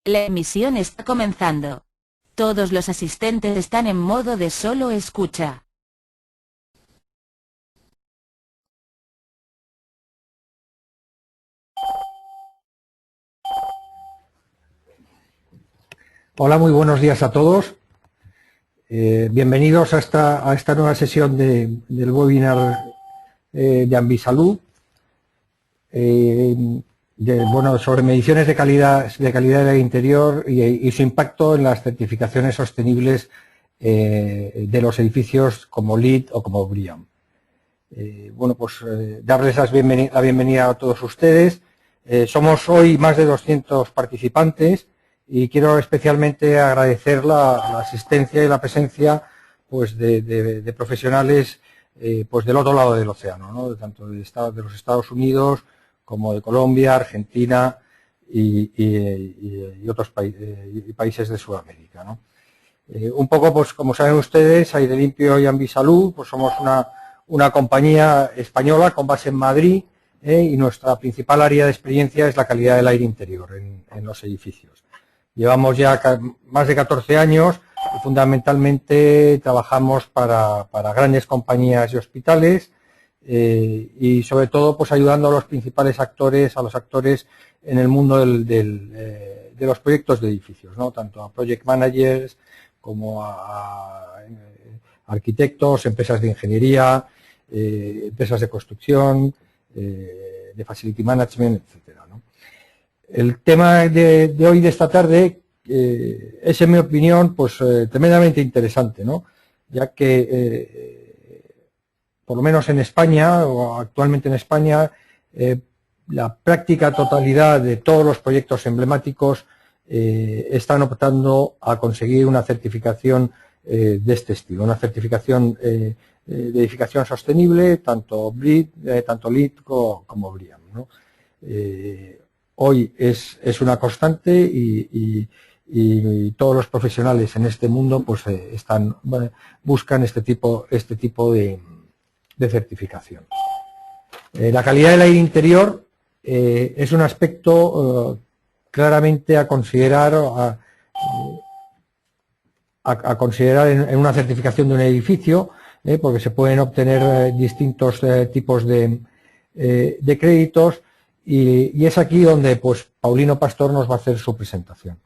La emisión está comenzando. Todos los asistentes están en modo de solo escucha. Hola, muy buenos días a todos. Bienvenidos a esta nueva sesión del webinar de Ambisalud, sobre mediciones de calidad del interior y su impacto en las certificaciones sostenibles de los edificios como LEED o como BREEAM. Darles la bienvenida a todos ustedes. Somos hoy más de 200 participantes y quiero especialmente agradecer la asistencia y la presencia de profesionales del otro lado del océano, ¿no? Tanto de los Estados Unidos como de Colombia, Argentina y otros países de Sudamérica, ¿no? Un poco, pues como saben ustedes, Aire Limpio y Ambisalud, pues somos una compañía española con base en Madrid, y nuestra principal área de experiencia es la calidad del aire interior en los edificios. Llevamos ya más de 14 años y fundamentalmente trabajamos para grandes compañías y hospitales, y sobre todo pues ayudando a los principales actores, a los actores en el mundo de los proyectos de edificios, ¿no? Tanto a project managers como a arquitectos, empresas de ingeniería, empresas de construcción, de facility management, etcétera, ¿no? El tema de hoy, de esta tarde, es, en mi opinión, pues tremendamente interesante, ¿no? Ya que, por lo menos en España, o actualmente en España, la práctica totalidad de todos los proyectos emblemáticos están optando a conseguir una certificación de este estilo, una certificación de edificación sostenible, tanto LEED como BREEAM, ¿no? Hoy es una constante y todos los profesionales en este mundo pues buscan este tipo de certificación. La calidad del aire interior es un aspecto claramente a considerar considerar en una certificación de un edificio, porque se pueden obtener distintos tipos de créditos, y es aquí donde pues Paulino Pastor nos va a hacer su presentación.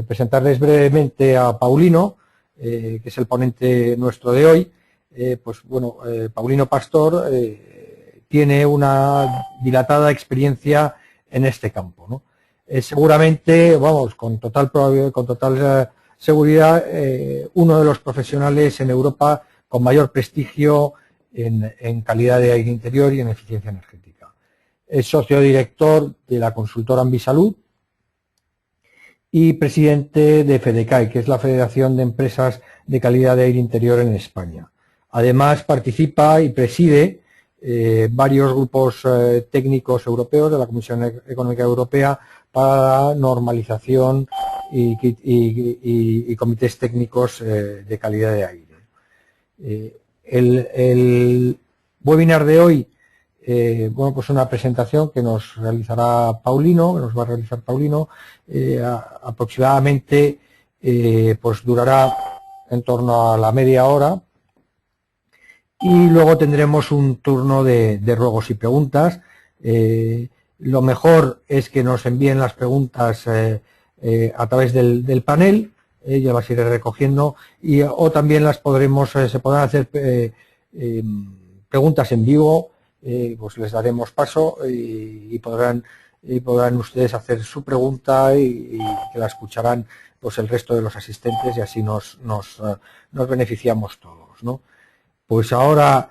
Presentarles brevemente a Paulino, que es el ponente nuestro de hoy. Paulino Pastor tiene una dilatada experiencia en este campo, ¿no? Seguramente, con total seguridad, uno de los profesionales en Europa con mayor prestigio en calidad de aire interior y en eficiencia energética. Es socio director de la consultora Ambisalud y presidente de FEDECAI, que es la Federación de Empresas de Calidad de Aire Interior en España. Además, participa y preside varios grupos técnicos europeos de la Comisión Económica Europea para la normalización y comités técnicos de calidad de aire. El webinar de hoy, pues una presentación que nos realizará Paulino, que nos va a realizar Paulino, aproximadamente pues durará en torno a la media hora, y luego tendremos un turno de ruegos y preguntas. Lo mejor es que nos envíen las preguntas a través del panel, yo las iré recogiendo, o también se podrán hacer preguntas en vivo, pues les daremos paso y podrán ustedes hacer su pregunta y que la escucharán pues el resto de los asistentes, y así nos beneficiamos todos, ¿no? Pues ahora,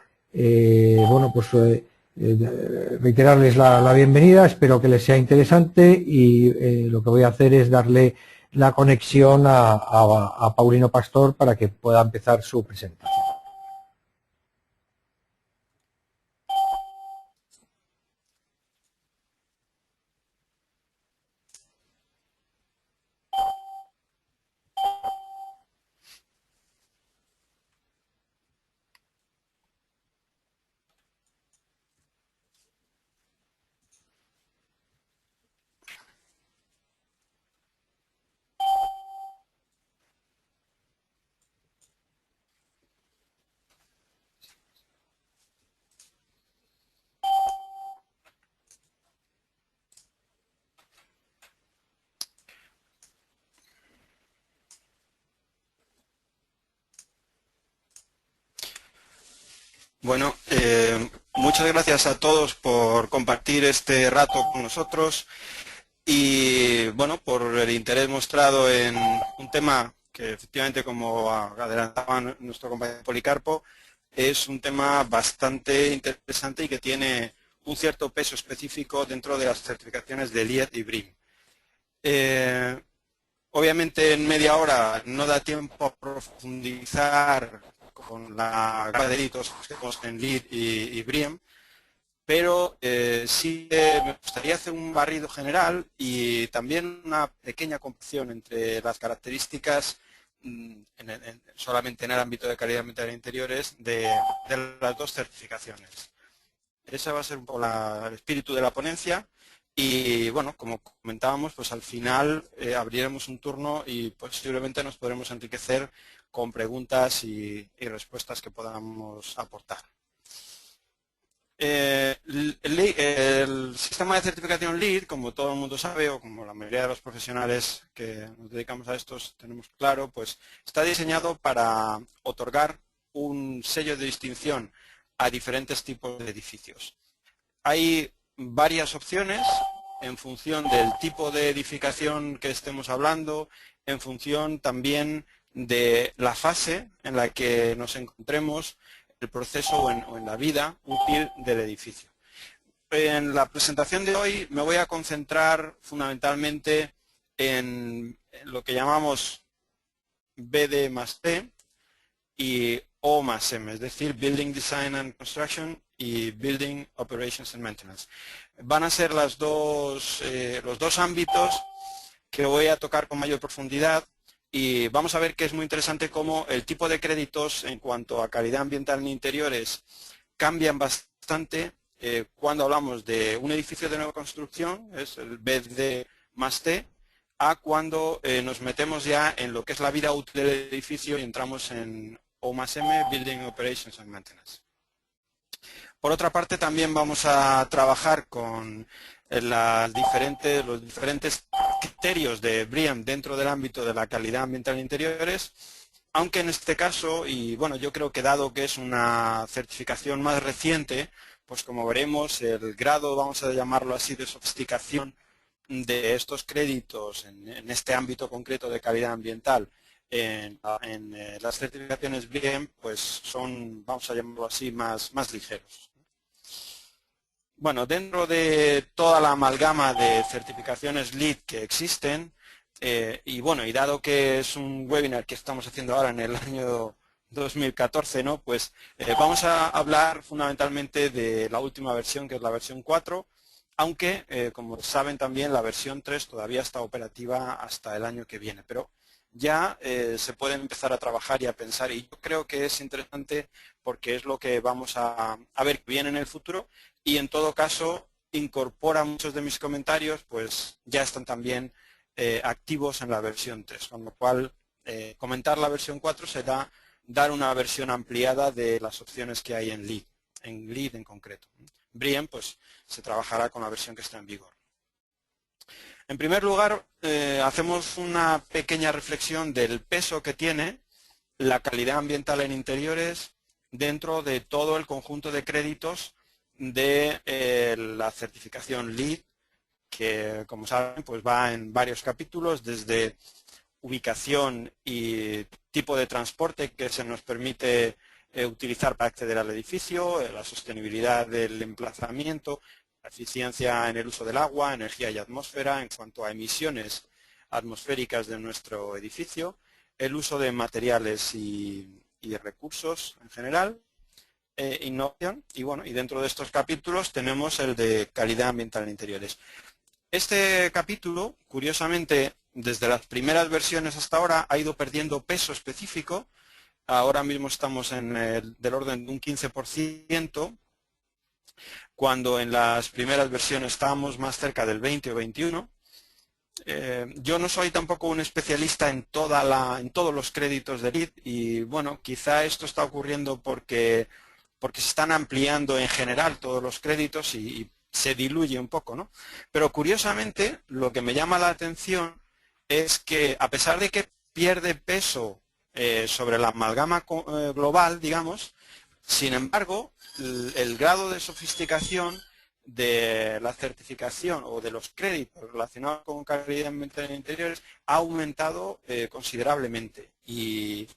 reiterarles la bienvenida, espero que les sea interesante, y lo que voy a hacer es darle la conexión a Paulino Pastor para que pueda empezar su presentación. Bueno, muchas gracias a todos por compartir este rato con nosotros y bueno, por el interés mostrado en un tema que efectivamente, como adelantaba nuestro compañero Policarpo, es un tema bastante interesante y que tiene un cierto peso específico dentro de las certificaciones de LEED y BREEAM. Obviamente en media hora no da tiempo a profundizar con la gama de delitos que tenemos en LEED y BREEAM, pero sí me gustaría hacer un barrido general y también una pequeña comparación entre las características solamente en el ámbito de calidad ambiental de interiores de las dos certificaciones. Ese va a ser un poco el espíritu de la ponencia y bueno, como comentábamos, pues al final abriremos un turno y posiblemente nos podremos enriquecer con preguntas y respuestas que podamos aportar. El sistema de certificación LEED, como todo el mundo sabe, o como la mayoría de los profesionales que nos dedicamos a estos tenemos claro, pues está diseñado para otorgar un sello de distinción a diferentes tipos de edificios. Hay varias opciones en función del tipo de edificación que estemos hablando, en función también de la fase en la que nos encontremos, el proceso o en la vida útil del edificio. En la presentación de hoy me voy a concentrar fundamentalmente en lo que llamamos BD más T y O más M, es decir, Building Design and Construction y Building Operations and Maintenance. Van a ser los dos ámbitos que voy a tocar con mayor profundidad y vamos a ver que es muy interesante cómo el tipo de créditos en cuanto a calidad ambiental en interiores cambian bastante cuando hablamos de un edificio de nueva construcción, es el BD más T, a cuando nos metemos ya en lo que es la vida útil del edificio y entramos en O más M, Building Operations and Maintenance. Por otra parte, también vamos a trabajar con los diferentes criterios de BREEAM dentro del ámbito de la calidad ambiental en interiores, aunque en este caso, y bueno, yo creo que dado que es una certificación más reciente, pues como veremos, el grado, vamos a llamarlo así, de sofisticación de estos créditos en este ámbito concreto de calidad ambiental en las certificaciones BREEAM, pues son, vamos a llamarlo así, más ligeros. Bueno, dentro de toda la amalgama de certificaciones LEED que existen, y bueno, y dado que es un webinar que estamos haciendo ahora en el año 2014, ¿no? Pues vamos a hablar fundamentalmente de la última versión, que es la versión 4, aunque, como saben también, la versión 3 todavía está operativa hasta el año que viene, pero ya se puede empezar a trabajar y a pensar, y yo creo que es interesante porque es lo que vamos a ver que viene en el futuro, y en todo caso incorpora muchos de mis comentarios, pues ya están también activos en la versión 3, con lo cual comentar la versión 4 será dar una versión ampliada de las opciones que hay en LEED en concreto. BREEAM pues se trabajará con la versión que está en vigor. En primer lugar, hacemos una pequeña reflexión del peso que tiene la calidad ambiental en interiores dentro de todo el conjunto de créditos de la certificación LEED, que como saben pues va en varios capítulos, desde ubicación y tipo de transporte que se nos permite utilizar para acceder al edificio, la sostenibilidad del emplazamiento, la eficiencia en el uso del agua, energía y atmósfera en cuanto a emisiones atmosféricas de nuestro edificio, el uso de materiales y recursos en general, innovación, y bueno, y dentro de estos capítulos tenemos el de calidad ambiental en interiores. Este capítulo, curiosamente, desde las primeras versiones hasta ahora ha ido perdiendo peso específico. Ahora mismo estamos en del orden de un 15%, cuando en las primeras versiones estábamos más cerca del 20 o 21. Yo no soy tampoco un especialista en todos los créditos de LEED y bueno, quizá esto está ocurriendo porque se están ampliando en general todos los créditos y se diluye un poco, ¿no? Pero curiosamente lo que me llama la atención es que a pesar de que pierde peso sobre la amalgama global, digamos, Sin embargo, el grado de sofisticación de la certificación o de los créditos relacionados con calidad ambiental en interiores ha aumentado considerablemente. Y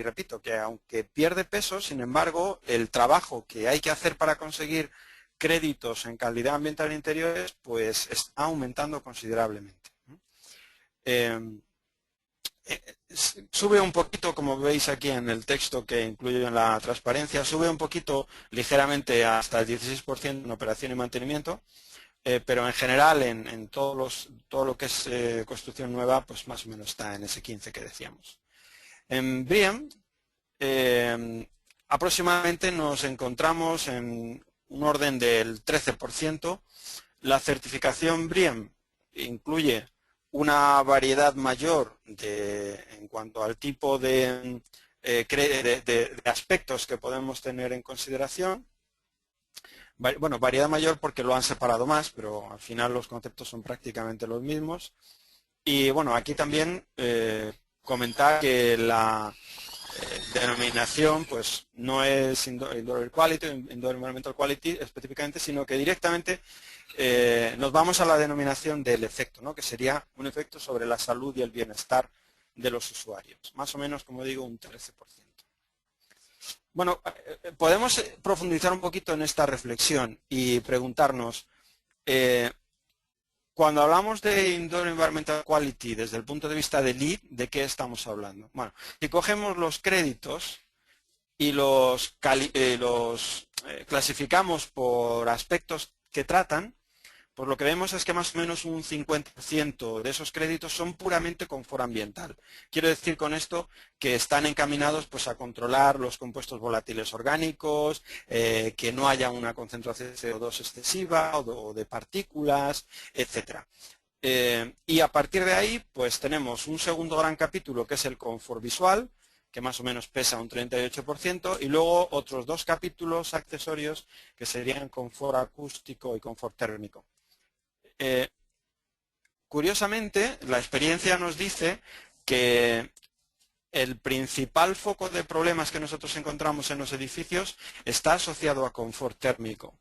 repito, que aunque pierde peso, sin embargo, el trabajo que hay que hacer para conseguir créditos en calidad ambiental en interiores, pues está aumentando considerablemente. Sube un poquito, como veis aquí en el texto que incluyo en la transparencia, sube un poquito ligeramente hasta el 16% en operación y mantenimiento, pero en general en todo lo que es construcción nueva, pues más o menos está en ese 15 que decíamos. En BREEAM aproximadamente nos encontramos en un orden del 13%. La certificación BREEAM incluye una variedad mayor en cuanto al tipo de aspectos que podemos tener en consideración. Bueno, variedad mayor porque lo han separado más, pero al final los conceptos son prácticamente los mismos. Y bueno, aquí también comentar que la denominación pues no es Indoor Environmental Quality específicamente, sino que directamente nos vamos a la denominación del efecto, ¿no? Que sería un efecto sobre la salud y el bienestar de los usuarios. Más o menos, como digo, un 13%. Bueno, podemos profundizar un poquito en esta reflexión y preguntarnos, cuando hablamos de Indoor Environmental Quality desde el punto de vista de LEED, ¿de qué estamos hablando? Bueno, si cogemos los créditos y los clasificamos por aspectos que tratan, pues lo que vemos es que más o menos un 50% de esos créditos son puramente confort ambiental. Quiero decir con esto que están encaminados pues, a controlar los compuestos volátiles orgánicos, que no haya una concentración de CO2 excesiva o de partículas, etc. Y a partir de ahí pues tenemos un segundo gran capítulo que es el confort visual, que más o menos pesa un 38%, y luego otros dos capítulos accesorios que serían confort acústico y confort térmico. Curiosamente, la experiencia nos dice que el principal foco de problemas que nosotros encontramos en los edificios está asociado a confort térmico.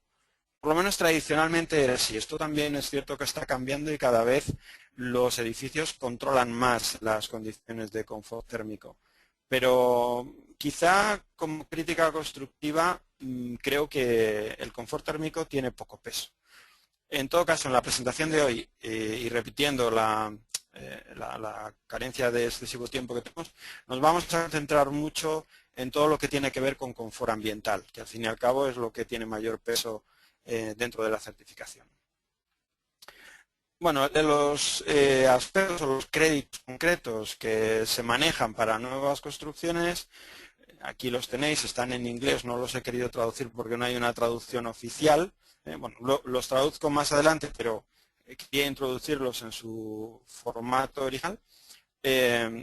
Por lo menos tradicionalmente era así. Esto también es cierto que está cambiando y cada vez los edificios controlan más las condiciones de confort térmico. Pero quizá como crítica constructiva creo que el confort térmico tiene poco peso. En todo caso, en la presentación de hoy, y repitiendo la carencia de excesivo tiempo que tenemos, nos vamos a centrar mucho en todo lo que tiene que ver con confort ambiental, que al fin y al cabo es lo que tiene mayor peso dentro de la certificación. Bueno, de los aspectos o los créditos concretos que se manejan para nuevas construcciones, aquí los tenéis, están en inglés, no los he querido traducir porque no hay una traducción oficial. Bueno, los traduzco más adelante, pero quería introducirlos en su formato original.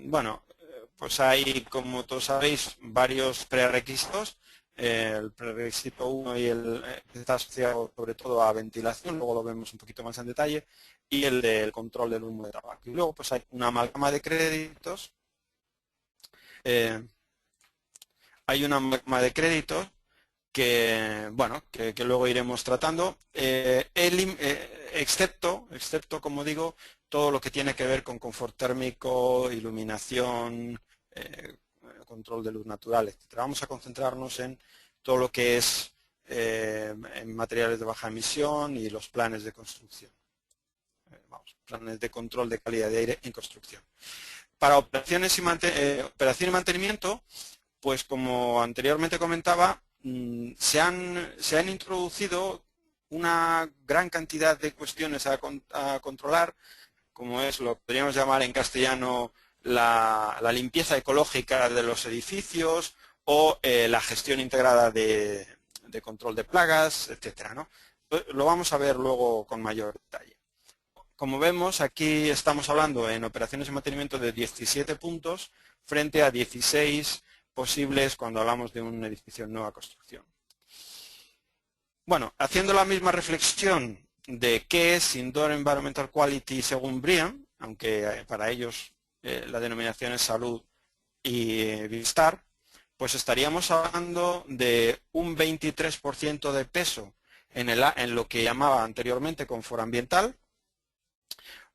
Bueno, pues hay, como todos sabéis, varios prerequisitos. El prerequisito 1 y está asociado sobre todo a ventilación, luego lo vemos un poquito más en detalle, y el del control del humo de tabaco. Y luego pues hay una amalgama de créditos. Hay una amalgama de créditos que, bueno, que luego iremos tratando, excepto, como digo, todo lo que tiene que ver con confort térmico, iluminación, control de luz natural, etc. Vamos a concentrarnos en todo lo que es en materiales de baja emisión y los planes de construcción. Planes de control de calidad de aire en construcción. Para operaciones operación y mantenimiento, pues como anteriormente comentaba, se han introducido una gran cantidad de cuestiones a controlar, como es lo que podríamos llamar en castellano la limpieza ecológica de los edificios o la gestión integrada de control de plagas, etcétera, ¿no? Lo vamos a ver luego con mayor detalle. Como vemos, aquí estamos hablando en operaciones de mantenimiento de 17 puntos frente a 16 posibles cuando hablamos de un edificio en nueva construcción. Bueno, haciendo la misma reflexión de qué es Indoor Environmental Quality según BREEAM, aunque para ellos la denominación es salud y bienestar, pues estaríamos hablando de un 23% de peso en lo que llamaba anteriormente confort ambiental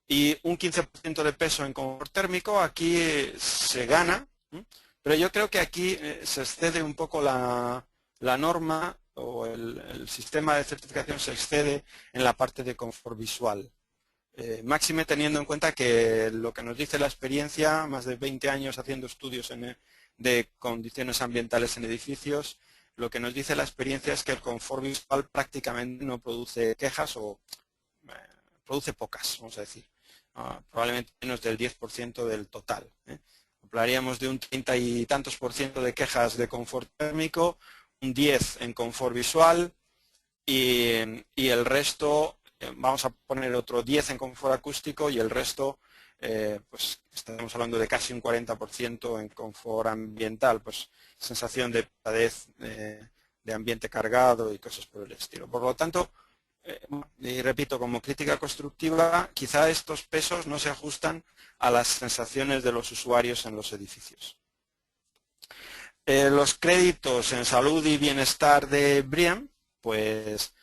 y un 15% de peso en confort térmico. Aquí se gana, pero yo creo que aquí se excede un poco la norma, o el sistema de certificación se excede en la parte de confort visual. Máxime teniendo en cuenta que lo que nos dice la experiencia, más de 20 años haciendo estudios de condiciones ambientales en edificios, lo que nos dice la experiencia es que el confort visual prácticamente no produce quejas o produce pocas, vamos a decir. Probablemente menos del 10% del total. Hablaríamos de un 30 y tantos % de quejas de confort térmico, un 10 en confort visual y el resto, vamos a poner otro 10 en confort acústico y el resto, pues estamos hablando de casi un 40% en confort ambiental, pues sensación de pesadez, de ambiente cargado y cosas por el estilo. Por lo tanto, y repito, como crítica constructiva, quizá estos pesos no se ajustan a las sensaciones de los usuarios en los edificios. Los créditos en salud y bienestar de BREEAM, pues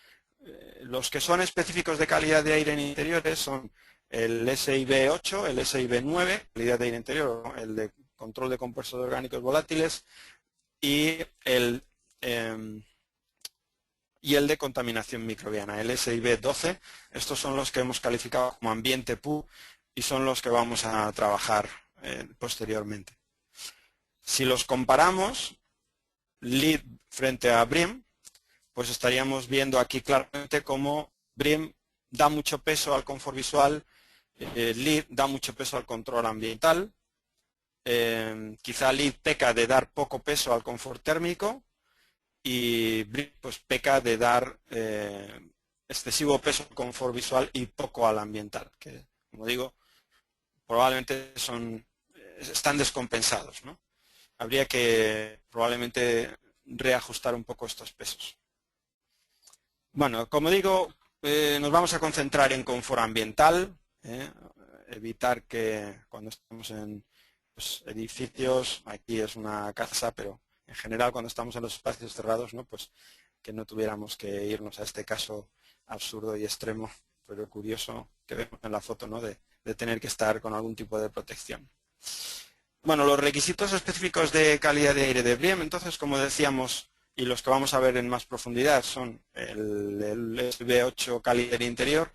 los que son específicos de calidad de aire en interiores son el SIB 8, el SIB 9, calidad de aire interior, el de control de compuestos orgánicos volátiles, y el de contaminación microbiana, el SIB 12. Estos son los que hemos calificado como ambiente PU y son los que vamos a trabajar posteriormente. Si los comparamos, LEED frente a BREEAM, pues estaríamos viendo aquí claramente cómo BREEAM da mucho peso al confort visual, LEED da mucho peso al control ambiental, quizá LEED peca de dar poco peso al confort térmico y BREEAM pues peca de dar excesivo peso al confort visual y poco al ambiental, que como digo, probablemente están descompensados, ¿no? Habría que probablemente reajustar un poco estos pesos. Bueno, como digo, nos vamos a concentrar en confort ambiental, evitar que cuando estamos en edificios, aquí es una casa, pero en general cuando estamos en los espacios cerrados, ¿no? Pues que no tuviéramos que irnos a este caso absurdo y extremo, pero curioso que vemos en la foto, ¿no? de tener que estar con algún tipo de protección. Bueno, los requisitos específicos de calidad de aire de BREEAM, entonces, como decíamos, y los que vamos a ver en más profundidad son el SB8 calidad de interior,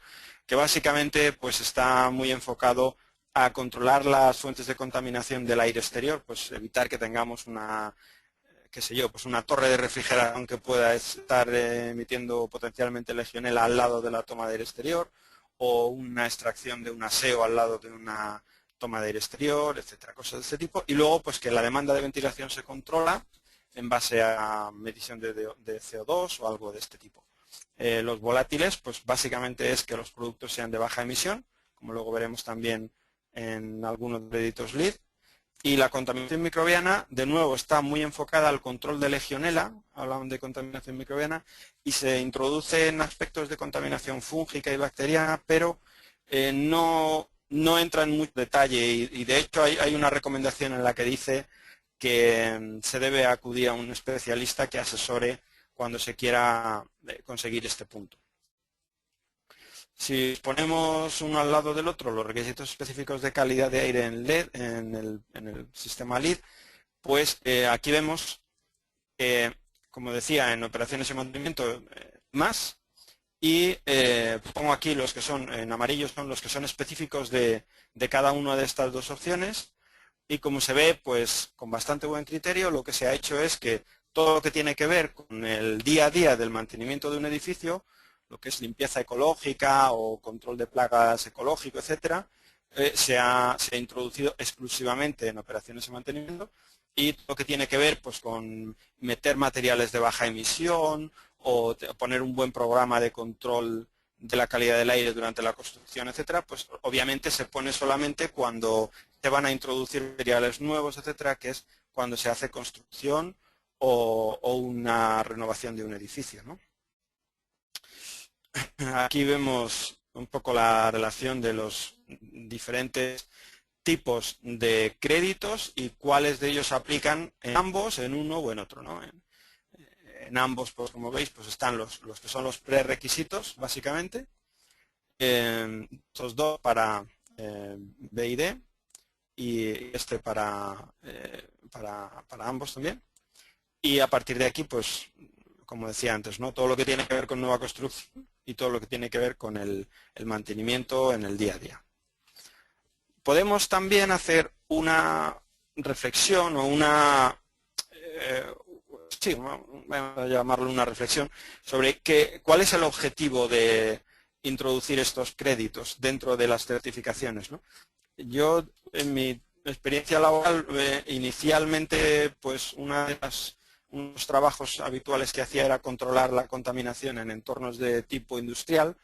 que básicamente pues está muy enfocado a controlar las fuentes de contaminación del aire exterior, pues evitar que tengamos una, qué sé yo, pues una torre de refrigeración que pueda estar emitiendo potencialmente legionela al lado de la toma de aire exterior, o una extracción de un aseo al lado de una toma de aire exterior, etcétera, cosas de este tipo. Y luego, pues que la demanda de ventilación se controla en base a medición de CO2 o algo de este tipo. Los volátiles, pues básicamente es que los productos sean de baja emisión, como luego veremos también en algunos créditos LEED. Y la contaminación microbiana, de nuevo, está muy enfocada al control de legionela, hablamos de contaminación microbiana, y se introduce en aspectos de contaminación fúngica y bacteriana, pero no entra en mucho detalle y de hecho hay una recomendación en la que dice que se debe acudir a un especialista que asesore cuando se quiera conseguir este punto. Si ponemos uno al lado del otro los requisitos específicos de calidad de aire en LED, en el sistema LEED, pues aquí vemos, como decía, en operaciones y mantenimiento más, y pongo aquí los que son en amarillo, son los que son específicos de cada una de estas dos opciones, y como se ve, pues con bastante buen criterio, lo que se ha hecho es que todo lo que tiene que ver con el día a día del mantenimiento de un edificio, lo que es limpieza ecológica o control de plagas ecológico, etcétera, se ha introducido exclusivamente en operaciones de mantenimiento, y lo que tiene que ver pues con meter materiales de baja emisión o poner un buen programa de control de la calidad del aire durante la construcción, etcétera, pues obviamente se pone solamente cuando se van a introducir materiales nuevos, etcétera, que es cuando se hace construcción o una renovación de un edificio, ¿no? Aquí vemos un poco la relación de los diferentes tipos de créditos y cuáles de ellos se aplican en ambos, en uno o en otro, ¿no? En ambos, pues como veis, pues están los que son los prerequisitos, básicamente. Estos dos para B y D y este para ambos también. Y a partir de aquí, pues, como decía antes, ¿no? Todo lo que tiene que ver con nueva construcción y todo lo que tiene que ver con el mantenimiento en el día a día. Podemos también hacer una reflexión o una... sí, vamos a llamarlo una reflexión sobre cuál es el objetivo de introducir estos créditos dentro de las certificaciones, ¿no? Yo, en mi experiencia laboral, inicialmente, pues unos trabajos habituales que hacía era controlar la contaminación en entornos de tipo industrial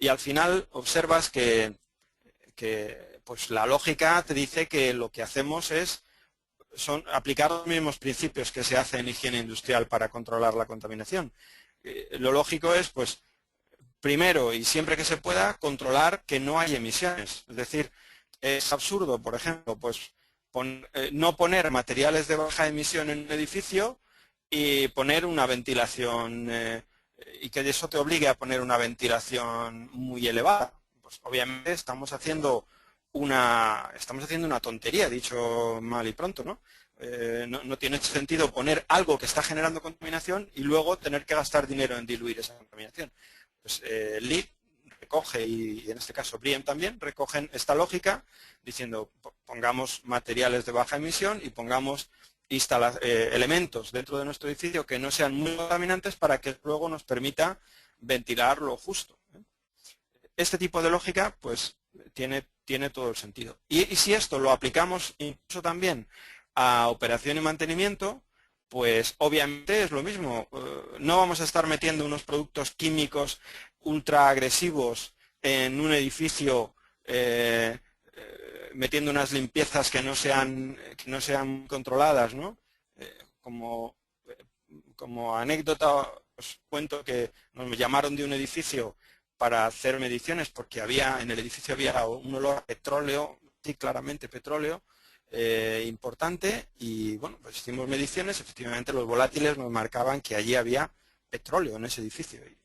y al final observas que pues la lógica te dice que lo que hacemos son aplicar los mismos principios que se hace en higiene industrial para controlar la contaminación. Lo lógico es, pues, primero y siempre que se pueda, controlar que no hay emisiones. Es decir, es absurdo, por ejemplo, pues no poner materiales de baja emisión en un edificio y poner una ventilación y que eso te obligue a poner una ventilación muy elevada. Pues obviamente estamos haciendo una tontería, dicho mal y pronto, ¿no? No tiene sentido poner algo que está generando contaminación y luego tener que gastar dinero en diluir esa contaminación. Pues LEED recoge, y en este caso BREEAM también, recogen esta lógica diciendo pongamos materiales de baja emisión y pongamos elementos dentro de nuestro edificio que no sean muy contaminantes para que luego nos permita ventilar lo justo. Este tipo de lógica pues tiene todo el sentido. Y si esto lo aplicamos incluso también a operación y mantenimiento, pues obviamente es lo mismo. No vamos a estar metiendo unos productos químicos ultra agresivos en un edificio, metiendo unas limpiezas que no sean controladas, ¿no? Como anécdota os cuento que nos llamaron de un edificio para hacer mediciones porque en el edificio había un olor a petróleo, sí, claramente petróleo, importante, y bueno, pues hicimos mediciones, efectivamente los volátiles nos marcaban que allí había petróleo en ese edificio. Y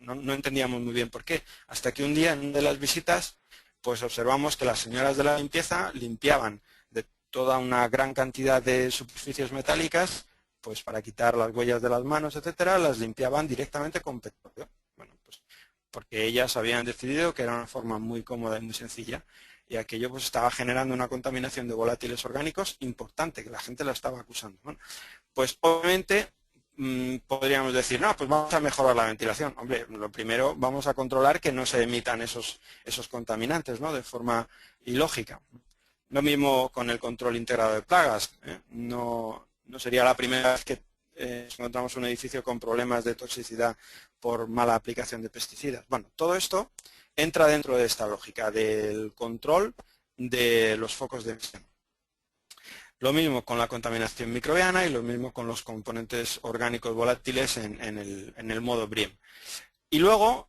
no entendíamos muy bien por qué, hasta que un día en una de las visitas pues observamos que las señoras de la limpieza limpiaban de toda una gran cantidad de superficies metálicas, pues para quitar las huellas de las manos, etcétera, las limpiaban directamente con petróleo. Bueno, pues porque ellas habían decidido que era una forma muy cómoda y muy sencilla, y aquello pues estaba generando una contaminación de volátiles orgánicos importante, que la gente la estaba acusando. Bueno, pues obviamente podríamos decir, no, pues vamos a mejorar la ventilación. Hombre, lo primero vamos a controlar que no se emitan esos contaminantes, ¿no? De forma ilógica. Lo mismo con el control integrado de plagas, ¿eh? No sería la primera vez que encontramos un edificio con problemas de toxicidad por mala aplicación de pesticidas. Bueno, todo esto entra dentro de esta lógica del control de los focos de emisión. Lo mismo con la contaminación microbiana y lo mismo con los componentes orgánicos volátiles en el modo BREEAM. Y luego,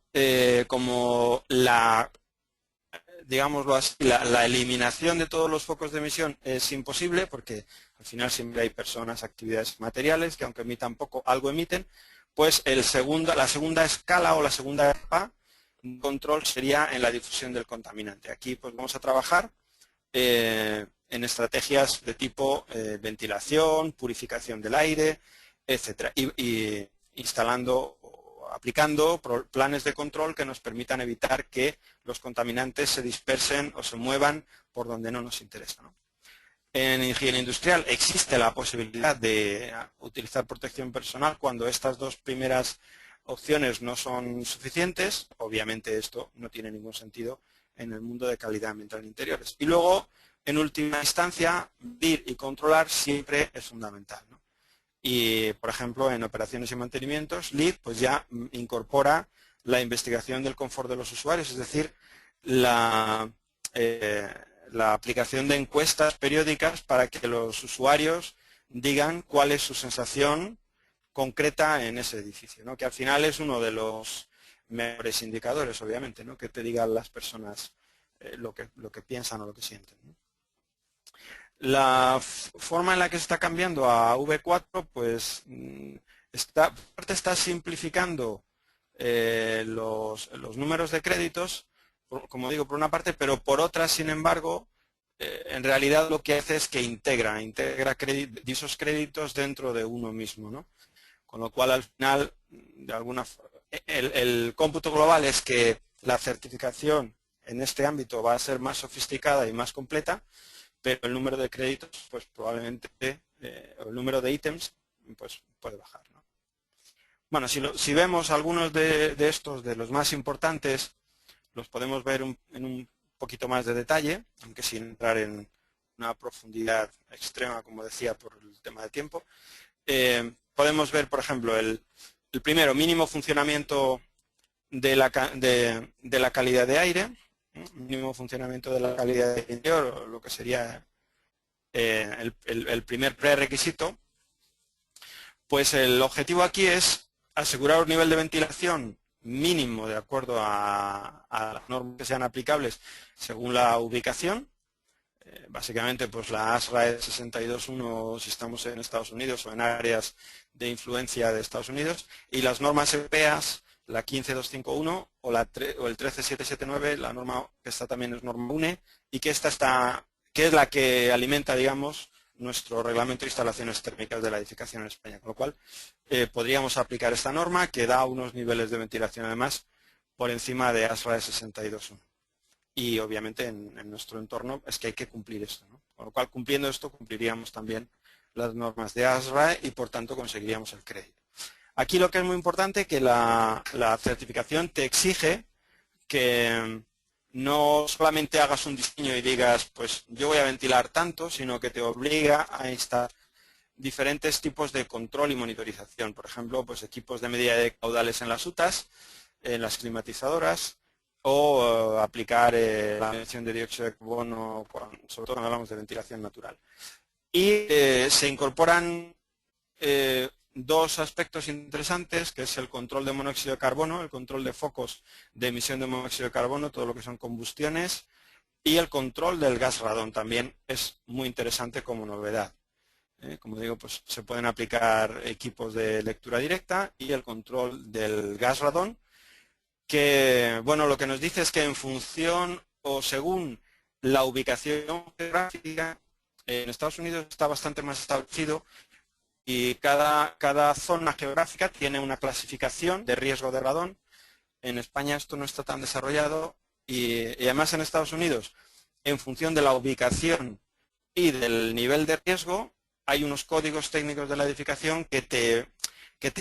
como digámoslo así, la eliminación de todos los focos de emisión es imposible porque al final siempre hay personas, actividades, materiales que aunque emitan poco, algo emiten, pues la segunda escala o la segunda etapa de control sería en la difusión del contaminante. Aquí pues vamos a trabajar en estrategias de tipo ventilación, purificación del aire, etcétera, y instalando o aplicando planes de control que nos permitan evitar que los contaminantes se dispersen o se muevan por donde no nos interesa, ¿no? En higiene industrial existe la posibilidad de utilizar protección personal cuando estas dos primeras opciones no son suficientes. Obviamente esto no tiene ningún sentido en el mundo de calidad ambiental en interiores. Y luego, en última instancia, medir y controlar siempre es fundamental, ¿no? Y, por ejemplo, en operaciones y mantenimientos, LEED pues ya incorpora la investigación del confort de los usuarios, es decir, la aplicación de encuestas periódicas para que los usuarios digan cuál es su sensación concreta en ese edificio, ¿no? Que al final es uno de los mejores indicadores, obviamente, ¿no? Que te digan las personas lo que piensan o lo que sienten, ¿no? La forma en la que se está cambiando a V4, pues parte está simplificando los números de créditos, como digo, por una parte, pero por otra, sin embargo, en realidad lo que hace es que integra esos créditos dentro de uno mismo, ¿no? Con lo cual, al final, el cómputo global es que la certificación en este ámbito va a ser más sofisticada y más completa, pero el número de créditos, pues probablemente, el número de ítems, pues puede bajar, ¿no? Bueno, si vemos algunos de estos, de los más importantes, los podemos ver en un poquito más de detalle, aunque sin entrar en una profundidad extrema, como decía, por el tema de tiempo. Podemos ver, por ejemplo, el primero, mínimo funcionamiento de la calidad de aire, mínimo funcionamiento de la calidad de interior, o lo que sería el primer prerequisito. Pues el objetivo aquí es asegurar un nivel de ventilación mínimo de acuerdo a las normas que sean aplicables según la ubicación. Básicamente, pues la ASRAE 621 si estamos en Estados Unidos o en áreas de influencia de Estados Unidos, y las normas europeas, la 15251 o el 13779, la norma que está también es norma UNE, y que esta que es la que alimenta, digamos, nuestro reglamento de instalaciones térmicas de la edificación en España, con lo cual podríamos aplicar esta norma que da unos niveles de ventilación además por encima de ASRAE 621. Y obviamente en nuestro entorno es que hay que cumplir esto, ¿no? Con lo cual, cumpliendo esto, cumpliríamos también las normas de ASRAE y por tanto conseguiríamos el crédito. Aquí lo que es muy importante es que la certificación te exige que no solamente hagas un diseño y digas, pues yo voy a ventilar tanto, sino que te obliga a instalar diferentes tipos de control y monitorización. Por ejemplo, pues equipos de medida de caudales en las UTAs, en las climatizadoras, o aplicar la medición de dióxido de carbono, sobre todo cuando hablamos de ventilación natural. Y se incorporan dos aspectos interesantes, que es el control de monóxido de carbono, el control de focos de emisión de monóxido de carbono, todo lo que son combustiones, y el control del gas radón también es muy interesante como novedad. Como digo, pues se pueden aplicar equipos de lectura directa y el control del gas radón, que, bueno, lo que nos dice es que en función o según la ubicación geográfica, en Estados Unidos está bastante más establecido y cada zona geográfica tiene una clasificación de riesgo de radón. En España esto no está tan desarrollado y además en Estados Unidos, en función de la ubicación y del nivel de riesgo, hay unos códigos técnicos de la edificación que te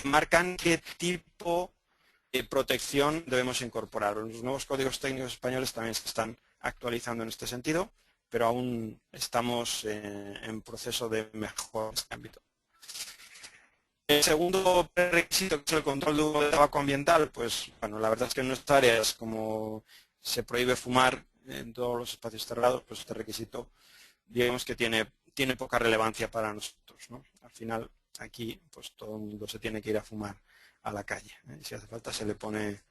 marcan qué tipo protección debemos incorporar. Los nuevos códigos técnicos españoles también se están actualizando en este sentido, pero aún estamos en proceso de mejora en este ámbito. El segundo requisito, que es el control de humo de tabaco ambiental, pues bueno, la verdad es que en nuestras áreas, como se prohíbe fumar en todos los espacios cerrados, pues este requisito, digamos que tiene poca relevancia para nosotros, ¿no? Al final, aquí, pues todo el mundo se tiene que ir a fumar a la calle. Si hace falta se le pone,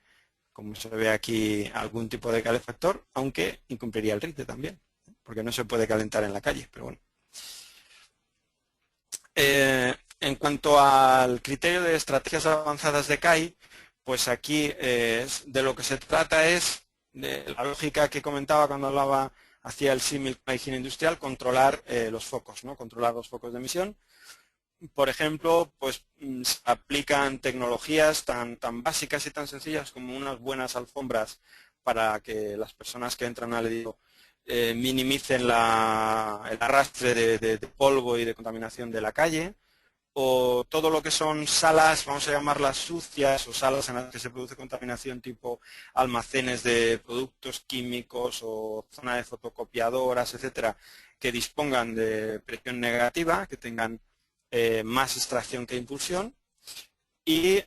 como se ve aquí, algún tipo de calefactor, aunque incumpliría el RITE también, porque no se puede calentar en la calle, pero bueno. En cuanto al criterio de estrategias avanzadas de CAI, pues aquí de lo que se trata es, de la lógica que comentaba cuando hacía el símil con la higiene industrial, controlar los focos, ¿no? Controlar los focos de emisión. Por ejemplo, pues se aplican tecnologías tan básicas y tan sencillas como unas buenas alfombras para que las personas que entran al edificio minimicen el arrastre de polvo y de contaminación de la calle, o todo lo que son salas, vamos a llamarlas sucias, o salas en las que se produce contaminación tipo almacenes de productos químicos o zona de fotocopiadoras, etcétera, que dispongan de presión negativa, que tengan más extracción que impulsión. Y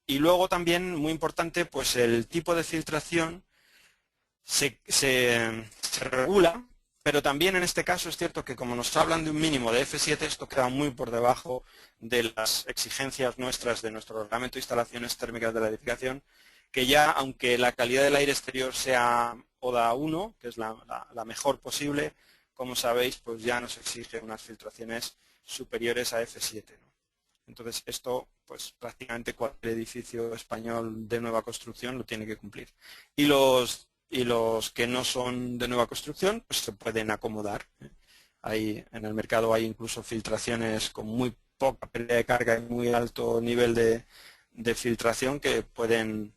luego también, muy importante, pues el tipo de filtración se regula, pero también en este caso es cierto que como nos hablan de un mínimo de F7, esto queda muy por debajo de las exigencias nuestras de nuestro reglamento de instalaciones térmicas de la edificación, que ya, aunque la calidad del aire exterior sea ODA 1, que es la mejor posible, como sabéis, pues ya nos exige unas filtraciones superiores a F7, ¿no? Entonces esto, pues prácticamente cualquier edificio español de nueva construcción lo tiene que cumplir. Y los que no son de nueva construcción, pues se pueden acomodar, ¿eh? En el mercado hay incluso filtraciones con muy poca pérdida de carga y muy alto nivel de filtración que pueden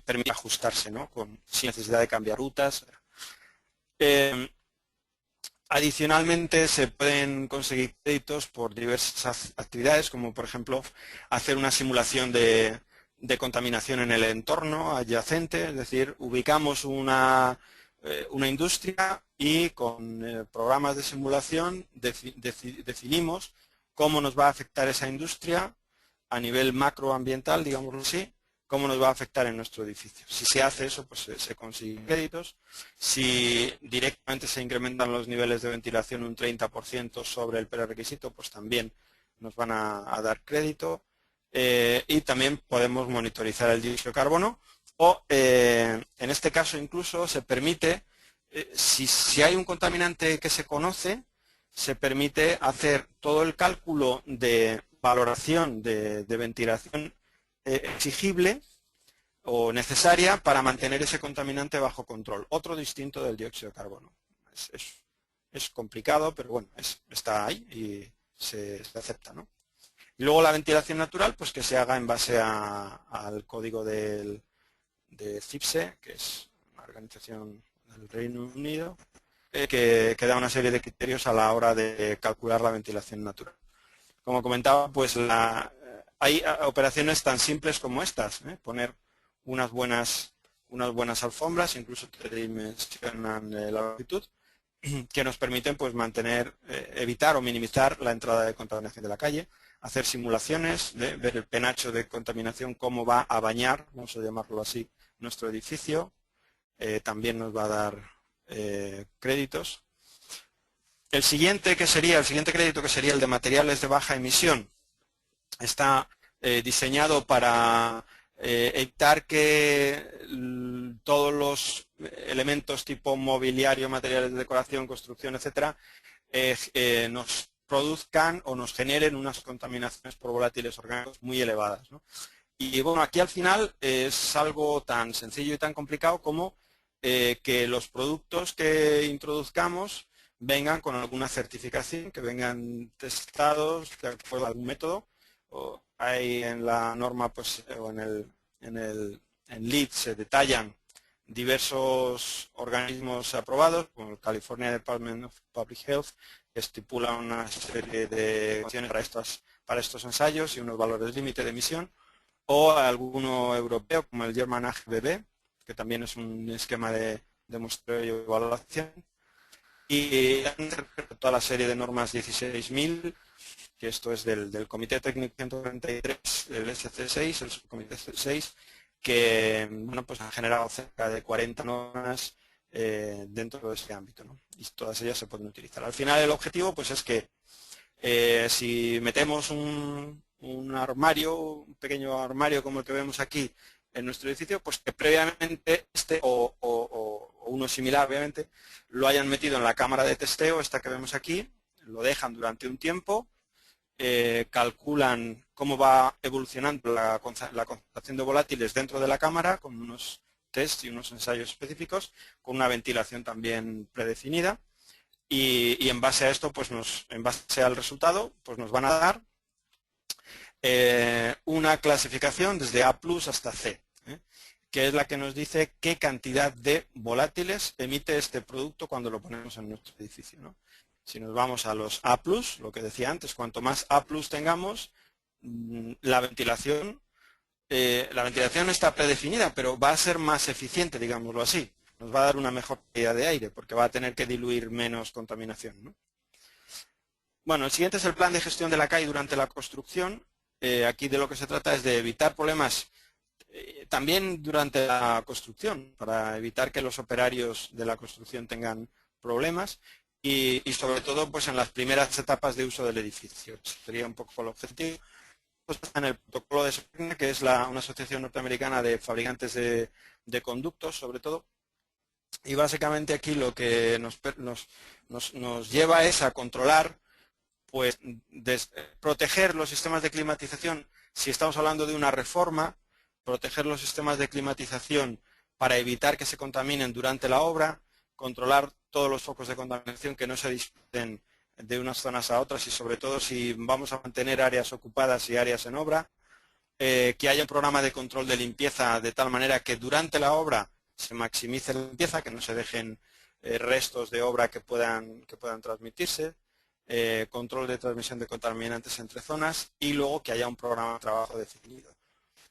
permitir ajustarse, ¿no? Sin necesidad de cambiar rutas. Adicionalmente se pueden conseguir créditos por diversas actividades, como por ejemplo hacer una simulación de contaminación en el entorno adyacente, es decir, ubicamos una industria y con programas de simulación definimos cómo nos va a afectar esa industria a nivel macroambiental, digámoslo así, cómo nos va a afectar en nuestro edificio. Si se hace eso, pues se consiguen créditos. Si directamente se incrementan los niveles de ventilación un 30% sobre el prerequisito, pues también nos van a dar crédito. Y también podemos monitorizar el dióxido de carbono o, en este caso incluso, se permite, si hay un contaminante que se conoce, se permite hacer todo el cálculo de valoración de ventilación exigible o necesaria para mantener ese contaminante bajo control. Otro distinto del dióxido de carbono. Es complicado, pero bueno, está ahí y se acepta, ¿no? Y luego la ventilación natural, pues que se haga en base al código de CIPSE, que es una organización del Reino Unido, que da una serie de criterios a la hora de calcular la ventilación natural. Como comentaba, pues hay operaciones tan simples como estas, poner unas buenas alfombras, incluso te dimensionan la longitud, que nos permiten pues mantener, evitar o minimizar la entrada de contaminación de la calle, hacer simulaciones, ver el penacho de contaminación, cómo va a bañar, vamos a llamarlo así, nuestro edificio, también nos va a dar créditos. El siguiente crédito, que sería el de materiales de baja emisión, está diseñado para evitar que todos los elementos tipo mobiliario, materiales de decoración, construcción, etcétera, nos produzcan o nos generen unas contaminaciones por volátiles orgánicos muy elevadas, ¿no? Y bueno, aquí al final es algo tan sencillo y tan complicado como que los productos que introduzcamos vengan con alguna certificación, que vengan testados de acuerdo a algún método. Hay en la norma, pues, o en LEED se detallan diversos organismos aprobados, como el California Department of Public Health, que estipula una serie de condiciones para estos ensayos y unos valores límite de emisión, o alguno europeo como el German AGBB, que también es un esquema de muestreo y evaluación, y toda la serie de normas 16.000, que esto es del Comité Técnico 133, el SC6, el Subcomité 6, que bueno, pues han generado cerca de 40 normas dentro de ese ámbito, ¿no? Y todas ellas se pueden utilizar. Al final el objetivo pues es que si metemos un armario, un pequeño armario como el que vemos aquí en nuestro edificio, pues que previamente o uno similar obviamente lo hayan metido en la cámara de testeo, esta que vemos aquí, lo dejan durante un tiempo, calculan cómo va evolucionando la concentración de volátiles dentro de la cámara con unos tests y unos ensayos específicos, con una ventilación también predefinida, y en base a esto, pues en base al resultado, pues nos van a dar una clasificación desde A+ hasta C, que es la que nos dice qué cantidad de volátiles emite este producto cuando lo ponemos en nuestro edificio, ¿no? Si nos vamos a los A+, lo que decía antes, cuanto más A+ tengamos, la ventilación está predefinida, pero va a ser más eficiente, digámoslo así. Nos va a dar una mejor calidad de aire, porque va a tener que diluir menos contaminación, ¿no? Bueno, el siguiente es el plan de gestión de la calle durante la construcción. Aquí de lo que se trata es de evitar problemas también durante la construcción, para evitar que los operarios de la construcción tengan problemas y sobre todo pues en las primeras etapas de uso del edificio. Sería un poco el objetivo. Pues está en el protocolo de SOCNA, que es una asociación norteamericana de fabricantes de conductos, sobre todo, Y básicamente aquí lo que nos lleva es a controlar, pues, proteger los sistemas de climatización. Si estamos hablando de una reforma, proteger los sistemas de climatización para evitar que se contaminen durante la obra, controlar todos los focos de contaminación que no se dispersen de unas zonas a otras y sobre todo si vamos a mantener áreas ocupadas y áreas en obra, que haya un programa de control de limpieza de tal manera que durante la obra se maximice la limpieza, que no se dejen restos de obra que puedan transmitirse, control de transmisión de contaminantes entre zonas y luego que haya un programa de trabajo definido.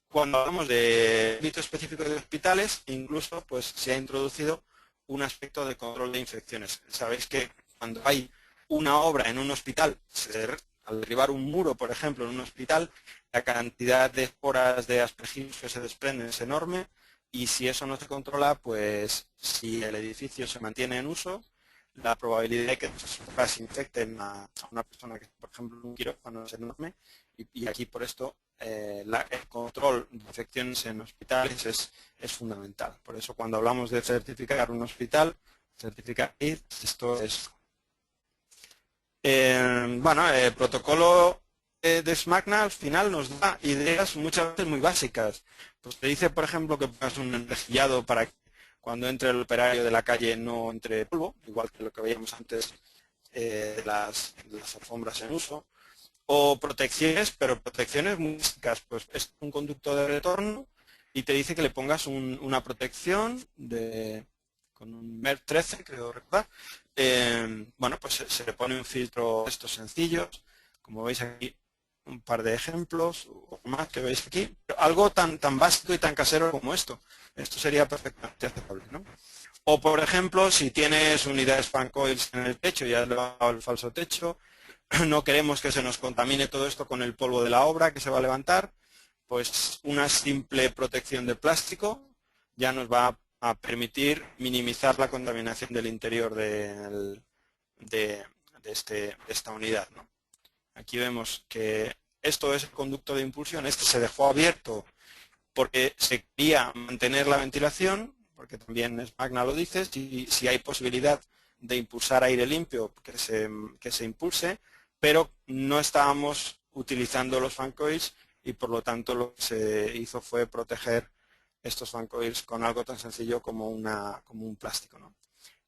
Cuando hablamos de ámbito específico de hospitales, incluso pues se ha introducido un aspecto de control de infecciones. Sabéis que cuando hay una obra en un hospital, al derribar un muro, por ejemplo, en un hospital, la cantidad de esporas de aspergillus que se desprenden es enorme y si eso no se controla, pues si el edificio se mantiene en uso, la probabilidad de que esas esporas infecten a una persona que, por ejemplo, en un quirófano es enorme y aquí por esto el control de infecciones en hospitales es fundamental. Por eso cuando hablamos de certificar un hospital, certificar esto es... bueno, el protocolo de SMACNA al final nos da ideas muchas veces muy básicas. Pues te dice, por ejemplo, que pongas un enrejillado para que cuando entre el operario de la calle no entre polvo, igual que lo que veíamos antes de las alfombras en uso. O protecciones, pero protecciones muy básicas. Pues es un conducto de retorno y te dice que le pongas una protección con un MER 13, creo recordar. Bueno, pues se le pone un filtro de estos sencillos, como veis aquí un par de ejemplos o más que veis aquí. Algo tan básico y tan casero como esto. Esto sería perfectamente aceptable, ¿no? O por ejemplo, si tienes unidades fan coils en el techo y has levantado el falso techo, no queremos que se nos contamine todo esto con el polvo de la obra que se va a levantar, pues una simple protección de plástico ya nos va a permitir minimizar la contaminación del interior de esta unidad, ¿no? Aquí vemos que esto es el conducto de impulsión, este se dejó abierto porque se quería mantener la ventilación, porque también SMACNA lo dice, si hay posibilidad de impulsar aire limpio que se impulse, pero no estábamos utilizando los fan coils y por lo tanto lo que se hizo fue proteger estos fan coils con algo tan sencillo como un plástico, ¿no?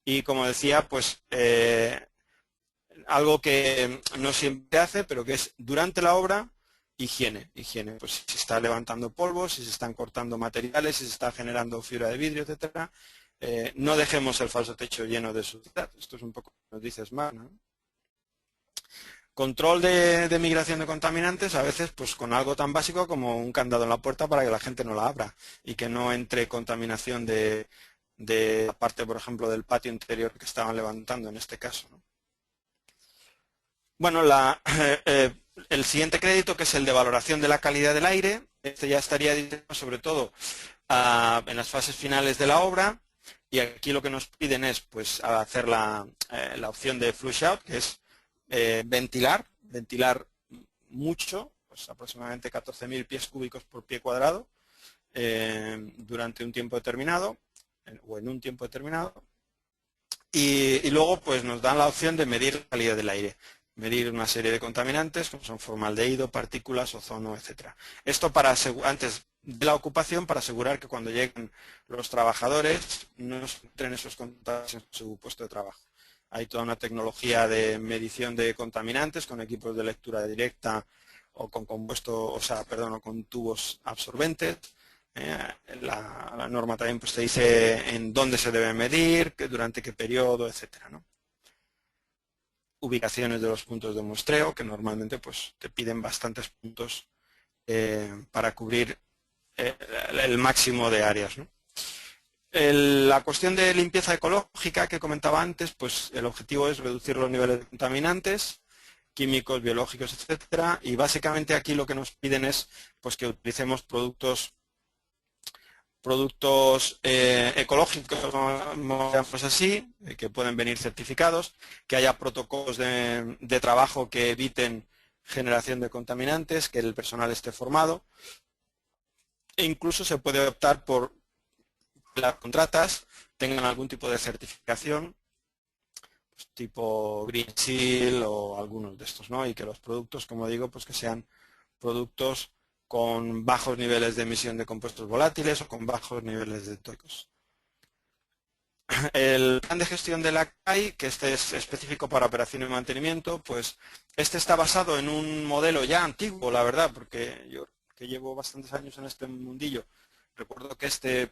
Y como decía, pues algo que no siempre hace, pero que es durante la obra, higiene, pues si se está levantando polvo, si se están cortando materiales, si se está generando fibra de vidrio, etcétera, no dejemos el falso techo lleno de suciedad. Esto es un poco lo que nos dice SMACNA, ¿no? Control de migración de contaminantes, a veces pues con algo tan básico como un candado en la puerta para que la gente no la abra y que no entre contaminación de la parte, por ejemplo, del patio interior que estaban levantando en este caso, ¿no? Bueno, el siguiente crédito, que es el de valoración de la calidad del aire, este ya estaría diseñado sobre todo en las fases finales de la obra y aquí lo que nos piden es pues hacer la opción de flush out, que es ventilar mucho, pues aproximadamente 14.000 pies cúbicos por pie cuadrado durante un tiempo determinado o en un tiempo determinado y luego pues nos dan la opción de medir la calidad del aire, medir una serie de contaminantes como son formaldehído, partículas, ozono, etcétera. Esto para antes de la ocupación para asegurar que cuando lleguen los trabajadores no entren esos contaminantes en su puesto de trabajo. Hay toda una tecnología de medición de contaminantes con equipos de lectura directa o con o con tubos absorbentes. La norma también pues, te dice en dónde se debe medir, durante qué periodo, etcétera, ¿no? Ubicaciones de los puntos de muestreo, que normalmente pues, te piden bastantes puntos para cubrir el máximo de áreas, ¿no? La cuestión de limpieza ecológica que comentaba antes, pues el objetivo es reducir los niveles de contaminantes, químicos, biológicos, etcétera, y básicamente aquí lo que nos piden es pues, que utilicemos productos ecológicos, digamos así, que pueden venir certificados, que haya protocolos de trabajo que eviten generación de contaminantes, que el personal esté formado, e incluso se puede optar por las contratas tengan algún tipo de certificación, pues, tipo Green Seal o algunos de estos, ¿no? Y que los productos, como digo, pues que sean productos con bajos niveles de emisión de compuestos volátiles o con bajos niveles de tóxicos. El plan de gestión de la CAI, que este es específico para operación y mantenimiento, pues este está basado en un modelo ya antiguo, la verdad, porque yo que llevo bastantes años en este mundillo, recuerdo que este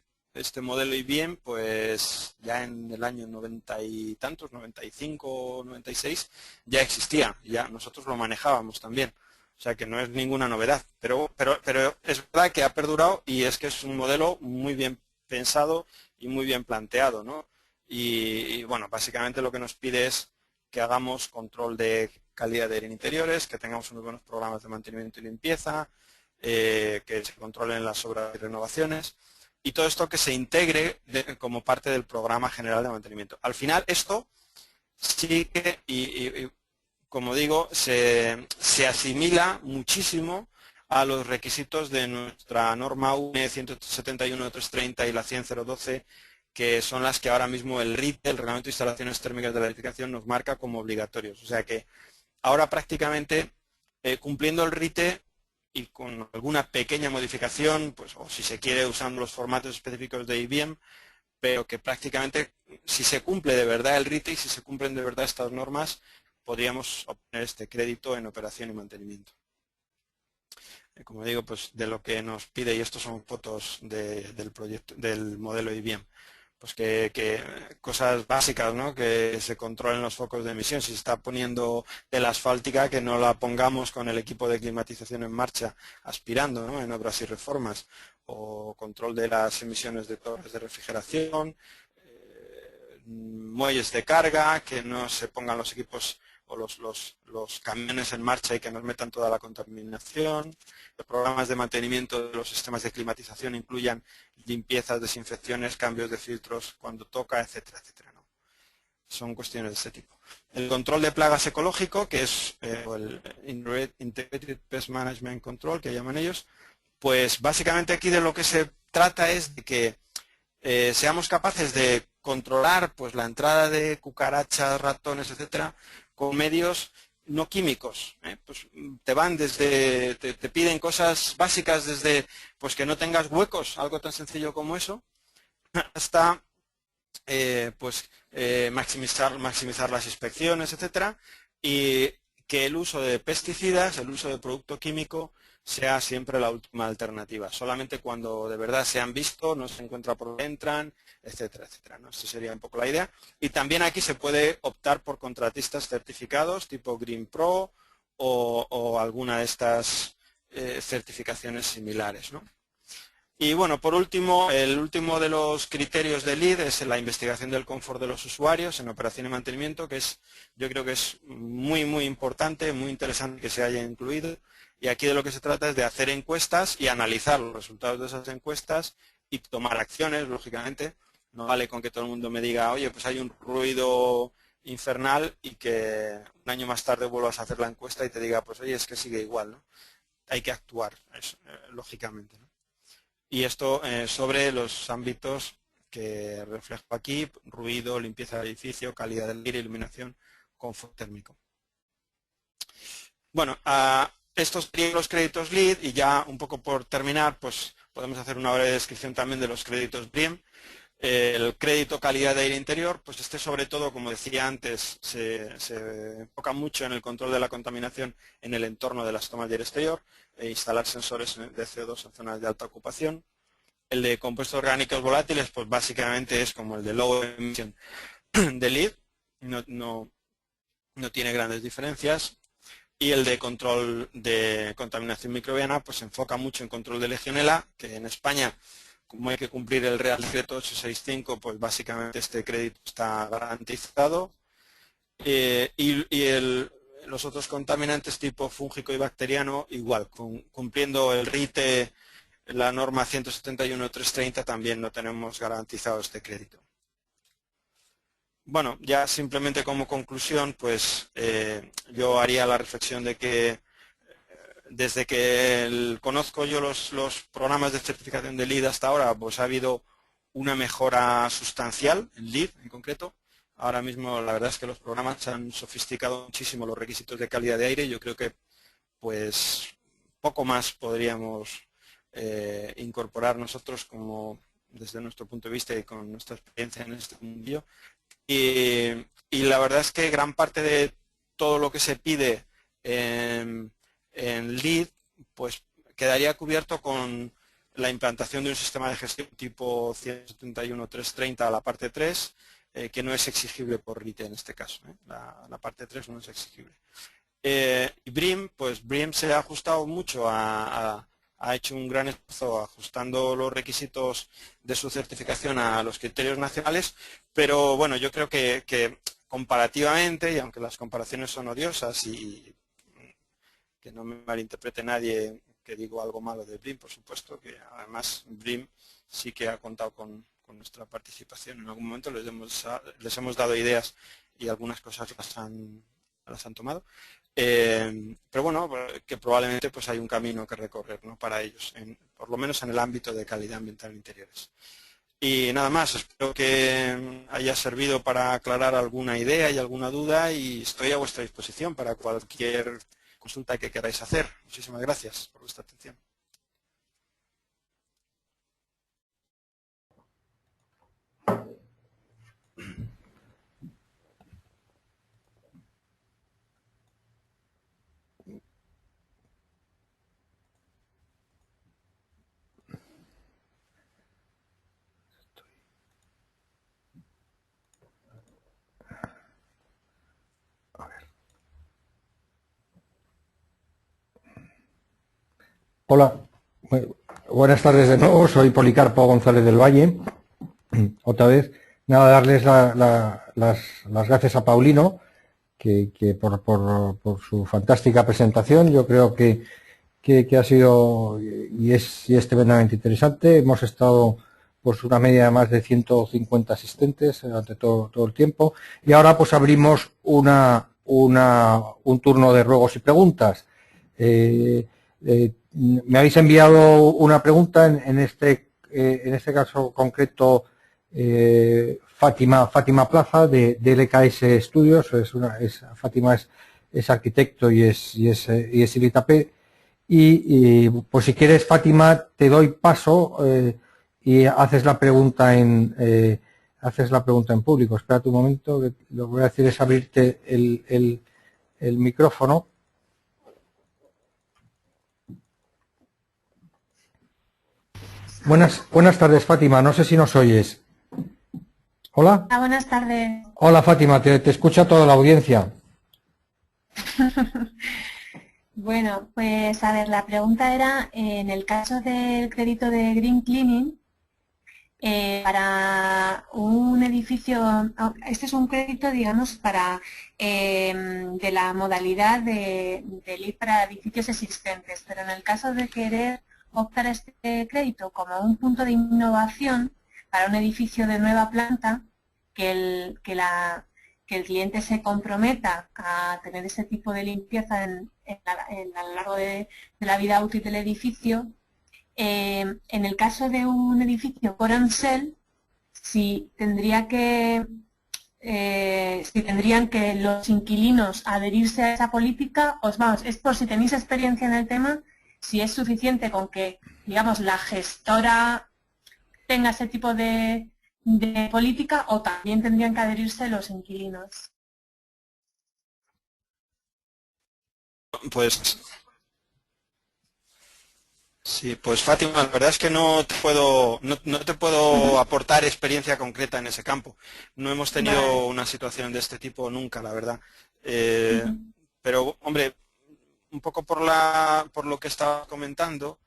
modelo IBM, pues ya en el año 90 y tantos, 95, 96, ya existía, ya nosotros lo manejábamos también. O sea que no es ninguna novedad, pero es verdad que ha perdurado y es que es un modelo muy bien pensado y muy bien planteado, ¿no? Y bueno, básicamente lo que nos pide es que hagamos control de calidad de aire en interiores, que tengamos unos buenos programas de mantenimiento y limpieza, que se controlen las obras y renovaciones, y todo esto que se integre como parte del programa general de mantenimiento. Al final esto sí que, y como digo, se asimila muchísimo a los requisitos de nuestra norma UNE 171.330 y la 100.012, que son las que ahora mismo el RITE, el Reglamento de Instalaciones Térmicas de la Edificación, nos marca como obligatorios. O sea que ahora prácticamente cumpliendo el RITE y con alguna pequeña modificación, pues, o si se quiere usando los formatos específicos de IBM, pero que prácticamente si se cumple de verdad el RITE y si se cumplen de verdad estas normas, podríamos obtener este crédito en operación y mantenimiento. Como digo, pues de lo que nos pide, y estos son fotos del proyecto, del modelo IBM, pues que cosas básicas, ¿no? Que se controlen los focos de emisión. Si se está poniendo tela asfáltica, que no la pongamos con el equipo de climatización en marcha aspirando, ¿no? En obras y reformas, o control de las emisiones de torres de refrigeración, muelles de carga, que no se pongan los equipos o los camiones en marcha y que nos metan toda la contaminación. Los programas de mantenimiento de los sistemas de climatización incluyan limpiezas, desinfecciones, cambios de filtros cuando toca, etcétera, etcétera, ¿no? Son cuestiones de este tipo. El control de plagas ecológico, que es el Integrated Pest Management Control, que llaman ellos, pues básicamente aquí de lo que se trata es de que seamos capaces de controlar pues la entrada de cucarachas, ratones, etcétera, con medios no químicos. Pues te van desde, te piden cosas básicas desde pues que no tengas huecos, algo tan sencillo como eso, hasta maximizar las inspecciones, etcétera, y que el uso de pesticidas, el uso de producto químico, sea siempre la última alternativa. Solamente cuando de verdad se han visto, no se encuentra por dónde entran, etcétera, etcétera, ¿no? Esta sería un poco la idea. Y también aquí se puede optar por contratistas certificados tipo Green Pro o alguna de estas certificaciones similares, ¿no? Y bueno, por último, el último de los criterios de LEED es la investigación del confort de los usuarios en operación y mantenimiento, que es, yo creo que es muy, muy importante, muy interesante que se haya incluido. Y aquí de lo que se trata es de hacer encuestas y analizar los resultados de esas encuestas y tomar acciones, lógicamente. No vale con que todo el mundo me diga, oye, pues hay un ruido infernal y que un año más tarde vuelvas a hacer la encuesta y te diga, pues oye, es que sigue igual, ¿no? Hay que actuar, lógicamente, ¿no? Y esto sobre los ámbitos que reflejo aquí: ruido, limpieza del edificio, calidad del aire, iluminación, confort térmico. Bueno, estos serían los créditos LEED, y ya un poco por terminar, pues podemos hacer una breve descripción también de los créditos BREEAM. El crédito calidad de aire interior, pues este sobre todo, como decía antes, se enfoca mucho en el control de la contaminación en el entorno de las tomas de aire exterior e instalar sensores de CO2 en zonas de alta ocupación. El de compuestos orgánicos volátiles, pues básicamente es como el de low emission de LEED, no tiene grandes diferencias. Y el de control de contaminación microbiana, pues se enfoca mucho en control de Legionela, que en España, como hay que cumplir el Real Decreto 865, pues básicamente este crédito está garantizado. Los otros contaminantes tipo fúngico y bacteriano, igual, cumpliendo el RITE, la norma 171.330, también no tenemos garantizado este crédito. Bueno, ya simplemente como conclusión, pues yo haría la reflexión de que desde que conozco yo los programas de certificación de LEED hasta ahora, pues ha habido una mejora sustancial en LEED en concreto. Ahora mismo la verdad es que los programas han sofisticado muchísimo los requisitos de calidad de aire. Yo creo que pues poco más podríamos incorporar nosotros como desde nuestro punto de vista y con nuestra experiencia en este mundillo. Y la verdad es que gran parte de todo lo que se pide en LEED pues quedaría cubierto con la implantación de un sistema de gestión tipo 171.330 a la parte 3, que no es exigible por RITE en este caso. La parte 3 no es exigible. Y BREEAM, pues BREEAM se ha ajustado mucho, ha hecho un gran esfuerzo ajustando los requisitos de su certificación a los criterios nacionales, pero bueno, yo creo que comparativamente, y aunque las comparaciones son odiosas y que no me malinterprete nadie que digo algo malo de BREEAM, por supuesto, que además BREEAM sí que ha contado con nuestra participación. En algún momento les hemos dado ideas y algunas cosas las han tomado. Pero bueno, que probablemente pues hay un camino que recorrer, ¿no?, para ellos, por lo menos en el ámbito de calidad ambiental en interiores. Y nada más, espero que haya servido para aclarar alguna idea y alguna duda, y estoy a vuestra disposición para cualquier consulta que queráis hacer. Muchísimas gracias por vuestra atención. Hola, buenas tardes de nuevo, soy Policarpo González del Valle. Otra vez, nada, darles las gracias a Paulino que por su fantástica presentación. Yo creo que ha sido y es tremendamente interesante. Hemos estado pues una media de más de 150 asistentes durante todo el tiempo, y ahora pues abrimos un turno de ruegos y preguntas. Me habéis enviado una pregunta en este caso concreto, Fátima Plaza de LKS Estudios. Fátima es arquitecto y es ITP. Y pues si quieres, Fátima, te doy paso y haces la pregunta en público. Espérate un momento, que lo que voy a hacer es abrirte el micrófono. Buenas tardes, Fátima. No sé si nos oyes. ¿Hola? Buenas tardes. Hola, Fátima. Te escucha toda la audiencia. Bueno, pues a ver, la pregunta era, en el caso del crédito de Green Cleaning, para un edificio, este es un crédito, digamos, de la modalidad de LEED para edificios existentes, pero en el caso de querer optar a este crédito como un punto de innovación para un edificio de nueva planta, que el cliente se comprometa a tener ese tipo de limpieza a lo largo de la vida útil del edificio. En el caso de un edificio core and shell, si tendrían que los inquilinos adherirse a esa política, os vamos, es por si tenéis experiencia en el tema, si es suficiente con que, digamos, la gestora tenga ese tipo de política, o también tendrían que adherirse los inquilinos. Pues sí, pues Fátima, la verdad es que no te puedo aportar experiencia concreta en ese campo. No hemos tenido una situación de este tipo nunca, la verdad. Pero, hombre, un poco por lo que estaba comentando,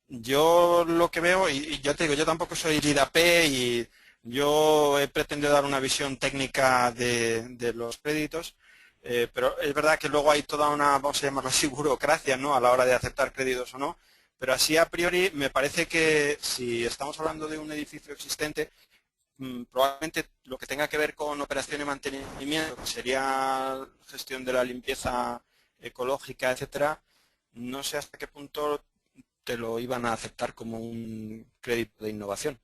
yo lo que veo, y ya te digo, yo tampoco soy LEED-AP y yo he pretendido dar una visión técnica de los créditos, pero es verdad que luego hay toda una, vamos a llamarla así, burocracia, ¿no?, a la hora de aceptar créditos o no, pero así a priori me parece que si estamos hablando de un edificio existente, probablemente lo que tenga que ver con operación y mantenimiento, que sería gestión de la limpieza ecológica, etcétera, no sé hasta qué punto te lo iban a aceptar como un crédito de innovación.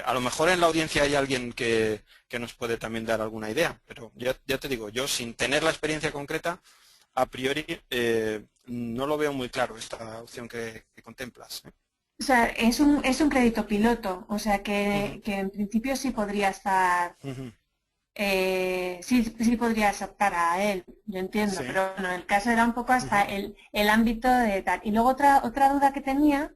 A lo mejor en la audiencia hay alguien que nos puede también dar alguna idea, pero ya te digo, yo sin tener la experiencia concreta, a priori no lo veo muy claro esta opción que contemplas. O sea, es un crédito piloto, o sea Ujú, que en principio sí podría estar, ujú. sí podrías optar a él, yo entiendo, Sí. pero bueno, el caso era un poco hasta Ujú. el ámbito de tal. Y luego otra duda que tenía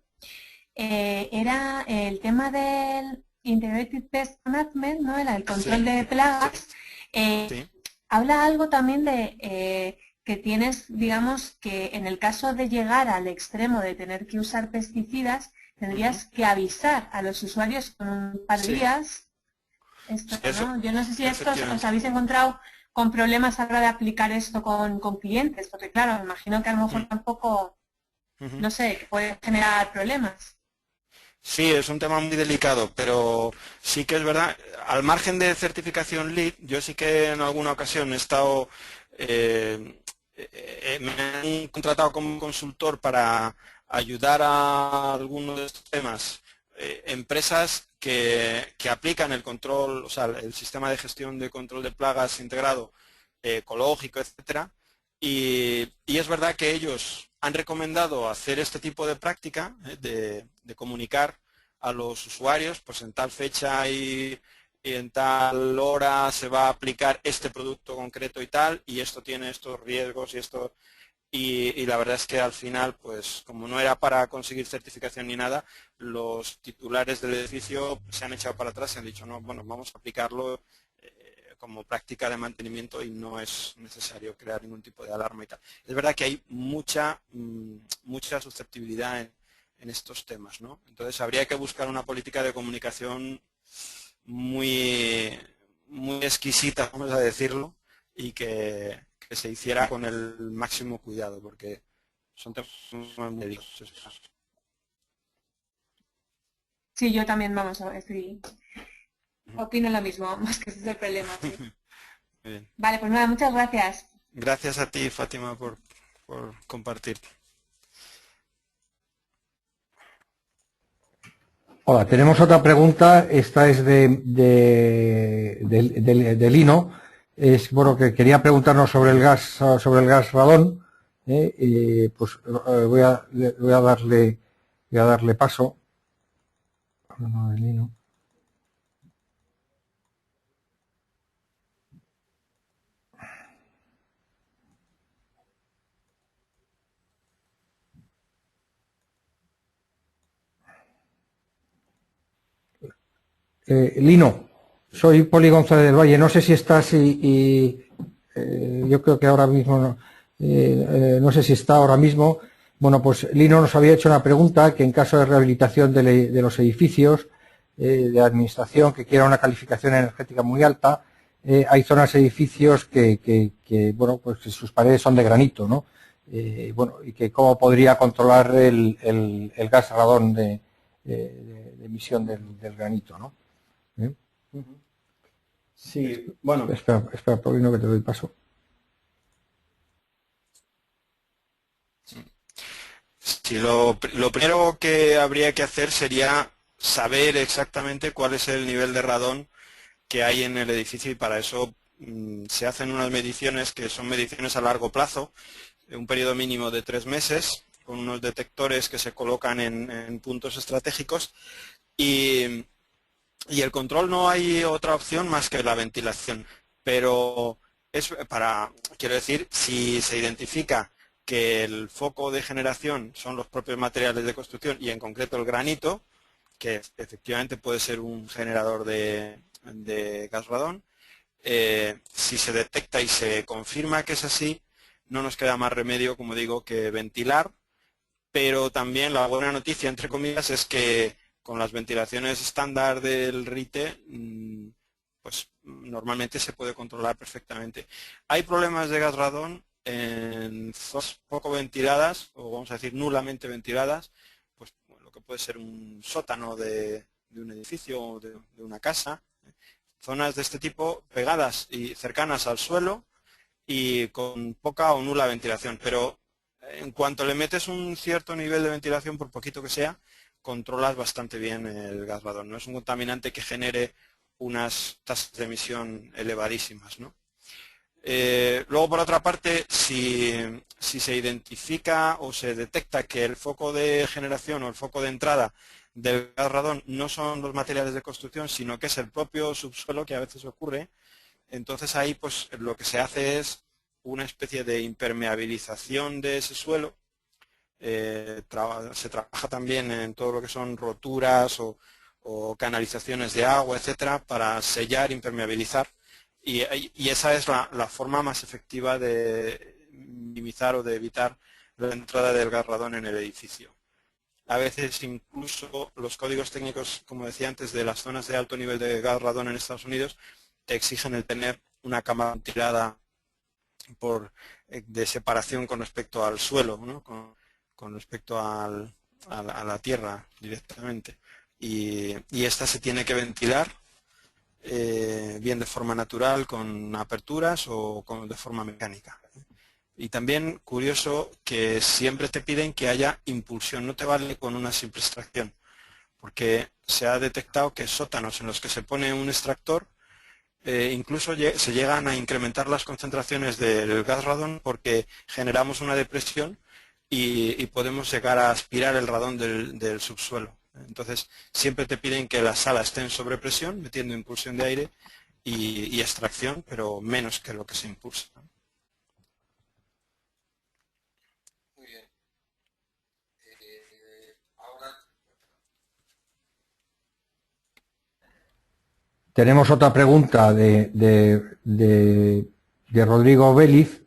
era el tema del Integrated Pest Management, ¿no? El control Sí, de plagas. Eh, sí. habla algo también de que tienes, digamos, que en el caso de llegar al extremo de tener que usar pesticidas, Ujú. tendrías que avisar a los usuarios con un par de Sí, días esto, sí, eso, ¿no? Yo no sé si esto os efectivamente. habéis encontrado con problemas a la hora de aplicar esto con clientes, porque claro, me imagino que a lo Mm, mejor tampoco, ujú. no sé, que puede generar problemas. Sí, es un tema muy delicado, pero sí que es verdad, al margen de certificación LEED, yo sí que en alguna ocasión he estado, me han contratado como consultor para ayudar a algunos de estos temas, empresas que aplican el control, o sea, el sistema de gestión de control de plagas integrado, ecológico, etcétera, y es verdad que ellos han recomendado hacer este tipo de práctica, de comunicar a los usuarios, pues en tal fecha y en tal hora se va a aplicar este producto concreto y tal, y esto tiene estos riesgos y esto, y la verdad es que al final, pues como no era para conseguir certificación ni nada, los titulares del edificio se han echado para atrás y han dicho, no, bueno, vamos a aplicarlo como práctica de mantenimiento y no es necesario crear ningún tipo de alarma y tal. Es verdad que hay mucha susceptibilidad en estos temas, ¿no? Entonces habría que buscar una política de comunicación muy, muy exquisita, vamos a decirlo, y que se hiciera con el máximo cuidado, porque son temas muy delicados. Sí, yo también, vamos, opino lo mismo, más que ese es el problema, sí. Muy bien. Vale, pues nada, muchas gracias. Gracias a ti, Fátima, por compartir. Hola, tenemos otra pregunta. Esta es de Lino. Es bueno que quería preguntarnos sobre el gas radón. Pues voy a darle paso. No, de Lino. Lino, soy Poli González del Valle. No sé si estás yo creo que ahora mismo no sé si está ahora mismo. Bueno, pues Lino nos había hecho una pregunta que en caso de rehabilitación de los edificios de administración que quiera una calificación energética muy alta, hay zonas de edificios bueno, pues que sus paredes son de granito, ¿no? Bueno, y que cómo podría controlar el gas radón de emisión del granito, ¿no? ¿Eh? Sí, bueno, Espera, Paulino, que te doy paso. Sí, lo primero que habría que hacer sería saber exactamente cuál es el nivel de radón que hay en el edificio y para eso se hacen unas mediciones que son mediciones a largo plazo, un periodo mínimo de 3 meses, con unos detectores que se colocan en puntos estratégicos y, y el control no hay otra opción más que la ventilación, pero quiero decir, si se identifica que el foco de generación son los propios materiales de construcción y en concreto el granito, que efectivamente puede ser un generador de gas radón, si se detecta y se confirma que es así, no nos queda más remedio, como digo, que ventilar, pero también la buena noticia, entre comillas, es que con las ventilaciones estándar del RITE, pues normalmente se puede controlar perfectamente. Hay problemas de gas radón en zonas poco ventiladas, o vamos a decir nulamente ventiladas, pues lo que puede ser un sótano de un edificio o de una casa, zonas de este tipo pegadas y cercanas al suelo y con poca o nula ventilación, pero en cuanto le metes un cierto nivel de ventilación, por poquito que sea, controlas bastante bien el gas radón. No es un contaminante que genere unas tasas de emisión elevadísimas, ¿no? Luego, por otra parte, si se identifica o se detecta que el foco de generación o el foco de entrada del gas radón no son los materiales de construcción, sino que es el propio subsuelo, que a veces ocurre, entonces ahí pues lo que se hace es una especie de impermeabilización de ese suelo. Se trabaja también en todo lo que son roturas o canalizaciones de agua, etcétera, para sellar, impermeabilizar. Y esa es la forma más efectiva de minimizar o de evitar la entrada del gas radón en el edificio. A veces incluso los códigos técnicos, como decía antes, de las zonas de alto nivel de gas radón en Estados Unidos, te exigen el tener una cámara ventilada de separación con respecto al suelo, ¿no? con respecto a la tierra directamente. Y esta se tiene que ventilar bien de forma natural con aperturas o de forma mecánica. Y también curioso que siempre te piden que haya impulsión, no te vale con una simple extracción, porque se ha detectado que sótanos en los que se pone un extractor incluso se llegan a incrementar las concentraciones del gas radón porque generamos una depresión y podemos llegar a aspirar el radón del subsuelo. Entonces, siempre te piden que la sala esté en sobrepresión, metiendo impulsión de aire y extracción, pero menos que lo que se impulsa. Muy bien. Ahora tenemos otra pregunta de Rodrigo Vélez,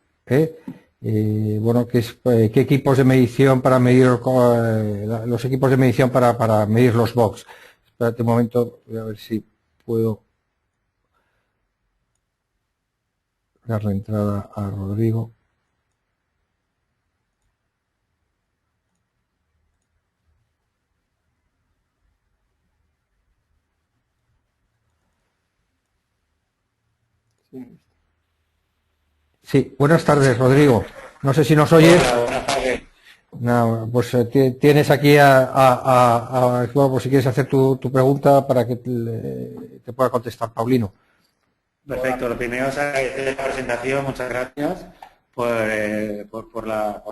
bueno, que es qué equipos de medición para medir los equipos de medición para medir los VOX. Espérate un momento, voy a ver si puedo darle entrada a Rodrigo. Sí, buenas tardes, Rodrigo. No sé si nos oyes. Hola, buenas tardes. No, pues tienes aquí bueno, pues si quieres hacer tu pregunta para que te pueda contestar Paulino. Perfecto, lo primero es agradecer la presentación, muchas gracias por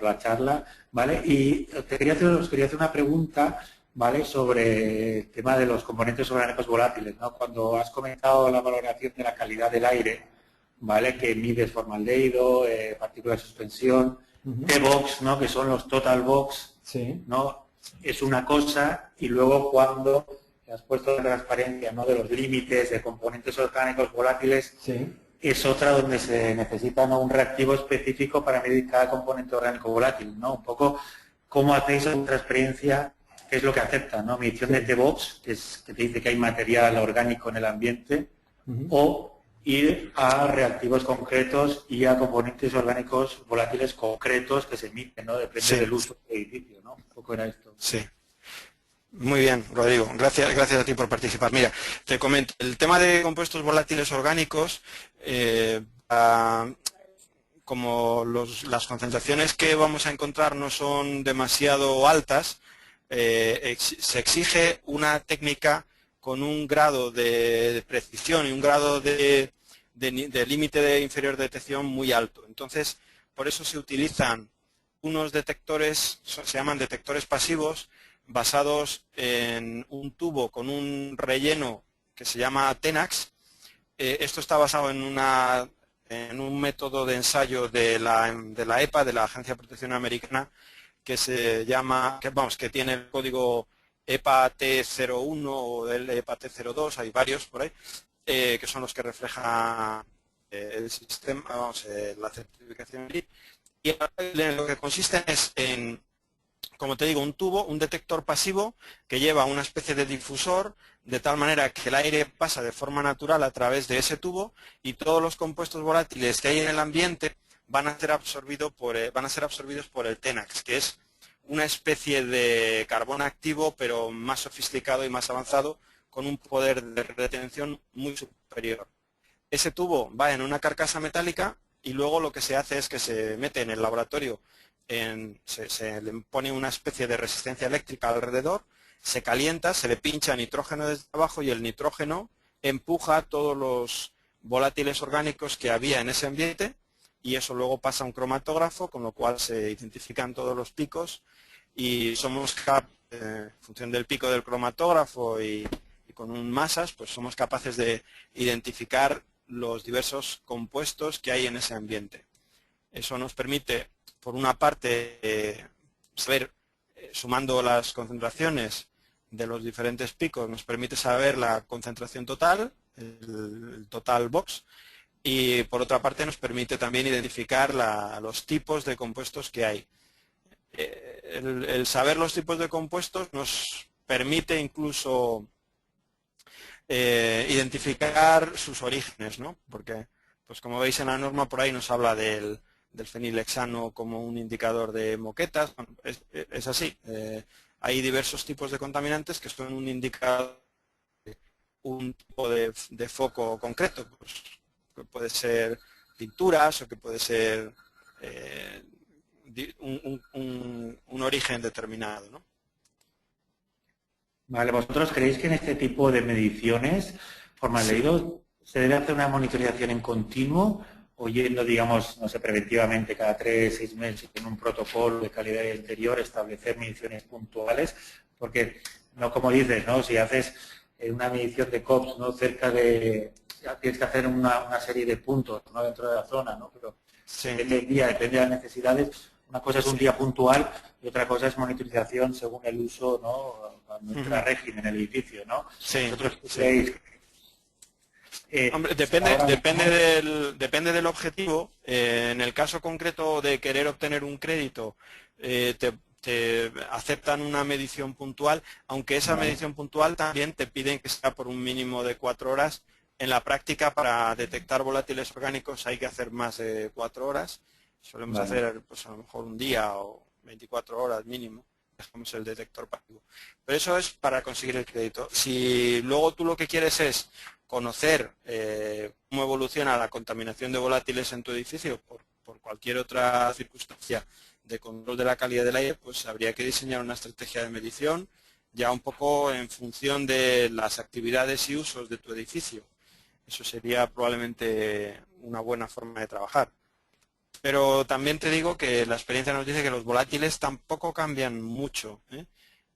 la charla, ¿vale? Y os quería hacer una pregunta, ¿vale? Sobre el tema de los componentes orgánicos volátiles, ¿no? Cuando has comentado la valoración de la calidad del aire, ¿vale? Que mides formaldehído, partículas de suspensión, T-Box, ¿no? Que son los Total Box, Sí. ¿no? Es una cosa, y luego cuando has puesto la transparencia, ¿no? De los límites de componentes orgánicos volátiles, Sí. es otra donde se necesita, ¿no? Un reactivo específico para medir cada componente orgánico volátil, ¿no? Un poco cómo hacéis vuestra experiencia, qué es lo que acepta, ¿no? Medición de T-Box, que te dice que hay material orgánico en el ambiente, o ir a reactivos concretos y a componentes orgánicos volátiles concretos que se emiten, ¿no? Depende del uso del edificio, ¿no? Un poco era esto. Sí. Muy bien, Rodrigo. Gracias a ti por participar. Mira, te comento, el tema de compuestos volátiles orgánicos, como las concentraciones que vamos a encontrar no son demasiado altas, se exige una técnica con un grado de precisión y un grado de límite inferior de detección muy alto. Entonces, por eso se utilizan unos detectores, se llaman detectores pasivos, basados en un tubo con un relleno que se llama TENAX. Esto está basado en un método de ensayo de la EPA, de la Agencia de Protección Americana, que se llama, que tiene el código EPA T01 o el EPA T02, hay varios por ahí, que son los que refleja el sistema, la certificación. Y lo que consiste es en, como te digo, un tubo, un detector pasivo que lleva una especie de difusor, de tal manera que el aire pasa de forma natural a través de ese tubo y todos los compuestos volátiles que hay en el ambiente van a ser absorbidos por el TENAX, que es una especie de carbón activo, pero más sofisticado y más avanzado, con un poder de retención muy superior. Ese tubo va en una carcasa metálica y luego lo que se hace es que se mete en el laboratorio se le pone una especie de resistencia eléctrica alrededor, se calienta, se le pincha nitrógeno desde abajo y el nitrógeno empuja todos los volátiles orgánicos que había en ese ambiente y eso luego pasa a un cromatógrafo, con lo cual se identifican todos los picos y somos en función del pico del cromatógrafo y con un masas, pues somos capaces de identificar los diversos compuestos que hay en ese ambiente. Eso nos permite, por una parte, saber, sumando las concentraciones de los diferentes picos, nos permite saber la concentración total, el total box, y por otra parte nos permite también identificar los tipos de compuestos que hay. El saber los tipos de compuestos nos permite incluso identificar sus orígenes, ¿no? Porque, pues como veis en la norma, por ahí nos habla del fenilhexano como un indicador de moquetas. Bueno, es así. Hay diversos tipos de contaminantes que son un indicador de un tipo de foco concreto, pues, que puede ser pinturas o que puede ser un origen determinado, ¿no? Vale, ¿vosotros creéis que en este tipo de mediciones formaldehídos se debe hacer una monitorización en continuo o yendo, digamos, no sé, preventivamente cada 3, 6 meses en un protocolo de calidad del exterior, establecer mediciones puntuales? Porque, no como dices, ¿no? Si haces una medición de COPS, ¿no? Cerca de... Tienes que hacer una serie de puntos, ¿no? Dentro de la zona, ¿no? Pero Sí. depende del día, depende de las necesidades. Una cosa es un día puntual y otra cosa es monitorización según el uso, ¿no? A nuestro régimen en el edificio, ¿no? Sí. ¿Vosotros creéis? Hombre, depende del objetivo. En el caso concreto de querer obtener un crédito, te aceptan una medición puntual, aunque esa medición puntual también te piden que sea por un mínimo de 4 horas. En la práctica, para detectar volátiles orgánicos hay que hacer más de 4 horas. Solemos hacer, pues a lo mejor un día o 24 horas mínimo. Dejamos el detector pasivo. Pero eso es para conseguir el crédito. Si luego tú lo que quieres es conocer cómo evoluciona la contaminación de volátiles en tu edificio por cualquier otra circunstancia de control de la calidad del aire, pues habría que diseñar una estrategia de medición ya un poco en función de las actividades y usos de tu edificio. Eso sería probablemente una buena forma de trabajar. Pero también te digo que la experiencia nos dice que los volátiles tampoco cambian mucho, ¿eh?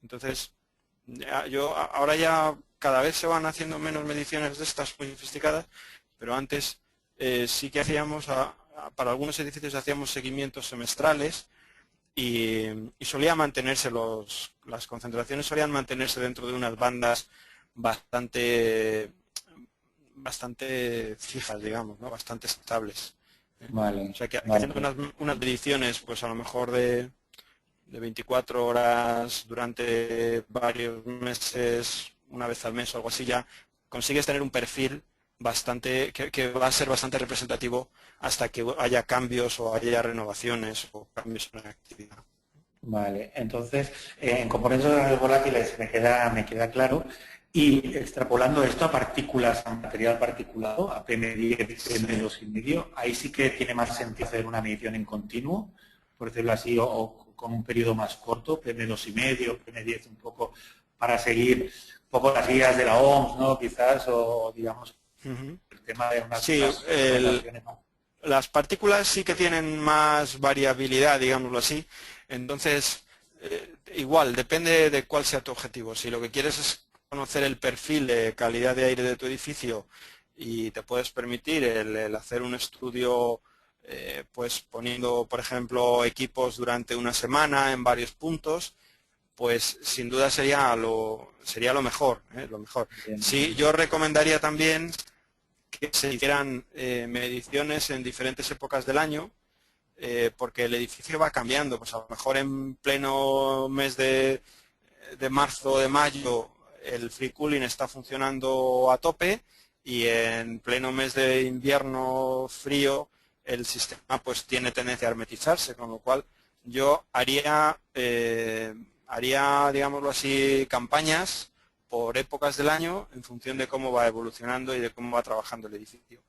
Entonces, ahora ya cada vez se van haciendo menos mediciones de estas muy sofisticadas, pero antes sí que hacíamos, para algunos edificios hacíamos seguimientos semestrales y solía mantenerse las concentraciones solían mantenerse dentro de unas bandas bastante fijas, digamos, ¿no? Bastante estables. Vale. O sea que haciendo unas mediciones, pues a lo mejor de 24 horas durante varios meses, una vez al mes o algo así, ya consigues tener un perfil bastante que va a ser bastante representativo hasta que haya cambios o haya renovaciones o cambios en la actividad. Vale, entonces, en componentes volátiles me queda claro. Y extrapolando esto a partículas, a material particulado, a PM10, PM2,5, ahí sí que tiene más sentido hacer una medición en continuo, por decirlo así, o con un periodo más corto, PM2,5, PM10 un poco, para seguir un poco las guías de la OMS, ¿no? Quizás, o digamos, el tema de unas... Sí, las partículas sí que tienen más variabilidad, digámoslo así, entonces, igual, depende de cuál sea tu objetivo. Si lo que quieres es conocer el perfil de calidad de aire de tu edificio y te puedes permitir el hacer un estudio pues poniendo, por ejemplo, equipos durante una semana en varios puntos, pues sin duda sería lo mejor, lo mejor. Sí, yo recomendaría también que se hicieran mediciones en diferentes épocas del año, porque el edificio va cambiando. Pues a lo mejor en pleno mes de marzo o de mayo el free cooling está funcionando a tope y en pleno mes de invierno frío el sistema pues tiene tendencia a hermetizarse, con lo cual yo haría, digámoslo así, campañas por épocas del año en función de cómo va evolucionando y de cómo va trabajando el edificio.